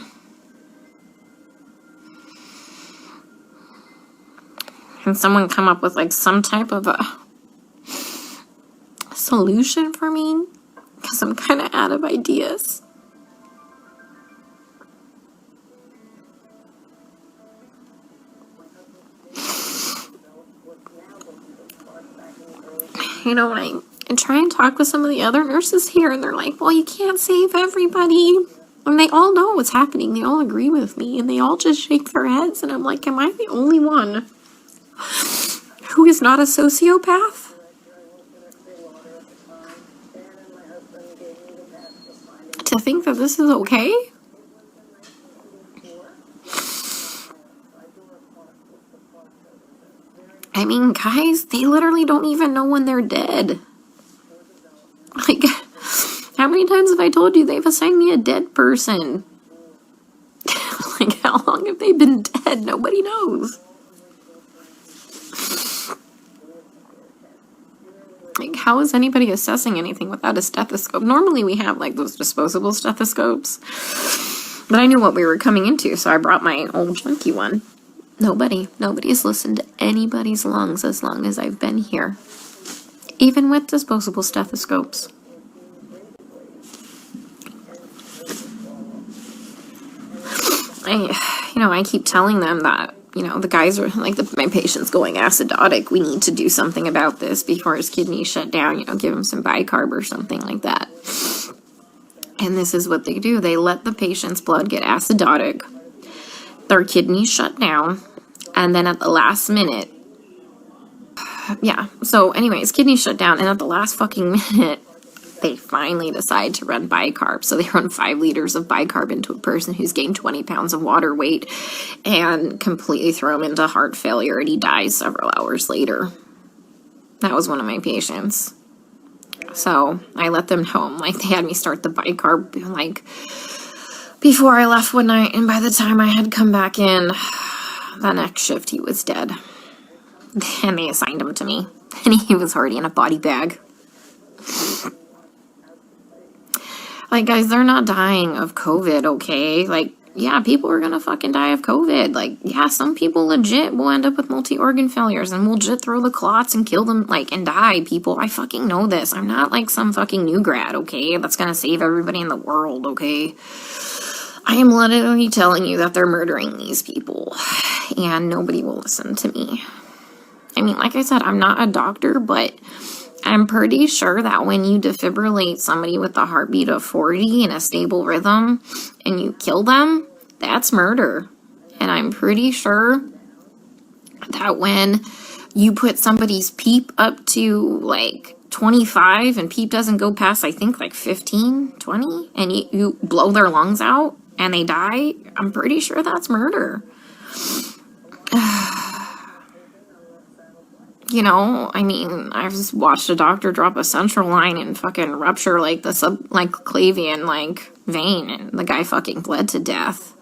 S6: Can someone come up with, like, some type of a solution for me? Because I'm kind of out of ideas. When I try and talk with some of the other nurses here, and they're like, well, you can't save everybody. And they all know what's happening. They all agree with me, and they all just shake their heads. And I'm like, am I the only one who is not a sociopath? To think that this is okay? I mean, guys, they literally don't even know when they're dead. Like, how many times have I told you they've assigned me a dead person? Like, how long have they been dead? Nobody knows. Like, how is anybody assessing anything without a stethoscope? Normally we have, like, those disposable stethoscopes. But I knew what we were coming into, so I brought my old junky one. Nobody has listened to anybody's lungs as long as I've been here. Even with disposable stethoscopes. I keep telling them that, the guys are, like, my patient's going acidotic. We need to do something about this before his kidneys shut down, give him some bicarb or something like that. And this is what they do. They let the patient's blood get acidotic. Their kidneys shut down. And then at the last minute, so anyways, kidneys shut down, and at the last fucking minute, they finally decide to run bicarb. So they run 5 liters of bicarb into a person who's gained 20 pounds of water weight and completely throw him into heart failure, and he dies several hours later. That was one of my patients. So I let them know, like, they had me start the bicarb, like, before I left one night, and by the time I had come back in, the next shift, he was dead. And they assigned him to me. And he was already in a body bag. Like, guys, they're not dying of COVID, okay? Like, yeah, people are gonna fucking die of COVID. Like, yeah, some people legit will end up with multi-organ failures and will legit throw the clots and kill them, like, and die, people. I fucking know this. I'm not like some fucking new grad, okay? That's gonna save everybody in the world, okay? I am literally telling you that they're murdering these people, and nobody will listen to me. I mean, like I said, I'm not a doctor, but I'm pretty sure that when you defibrillate somebody with a heartbeat of 40 in a stable rhythm, and you kill them, that's murder. And I'm pretty sure that when you put somebody's PEEP up to, like, 25, and PEEP doesn't go past, I think, like 15, 20, and you blow their lungs out, and they die, I'm pretty sure that's murder. You know, I mean, I've just watched a doctor drop a central line and fucking rupture like the subclavian like vein, and the guy fucking bled to death.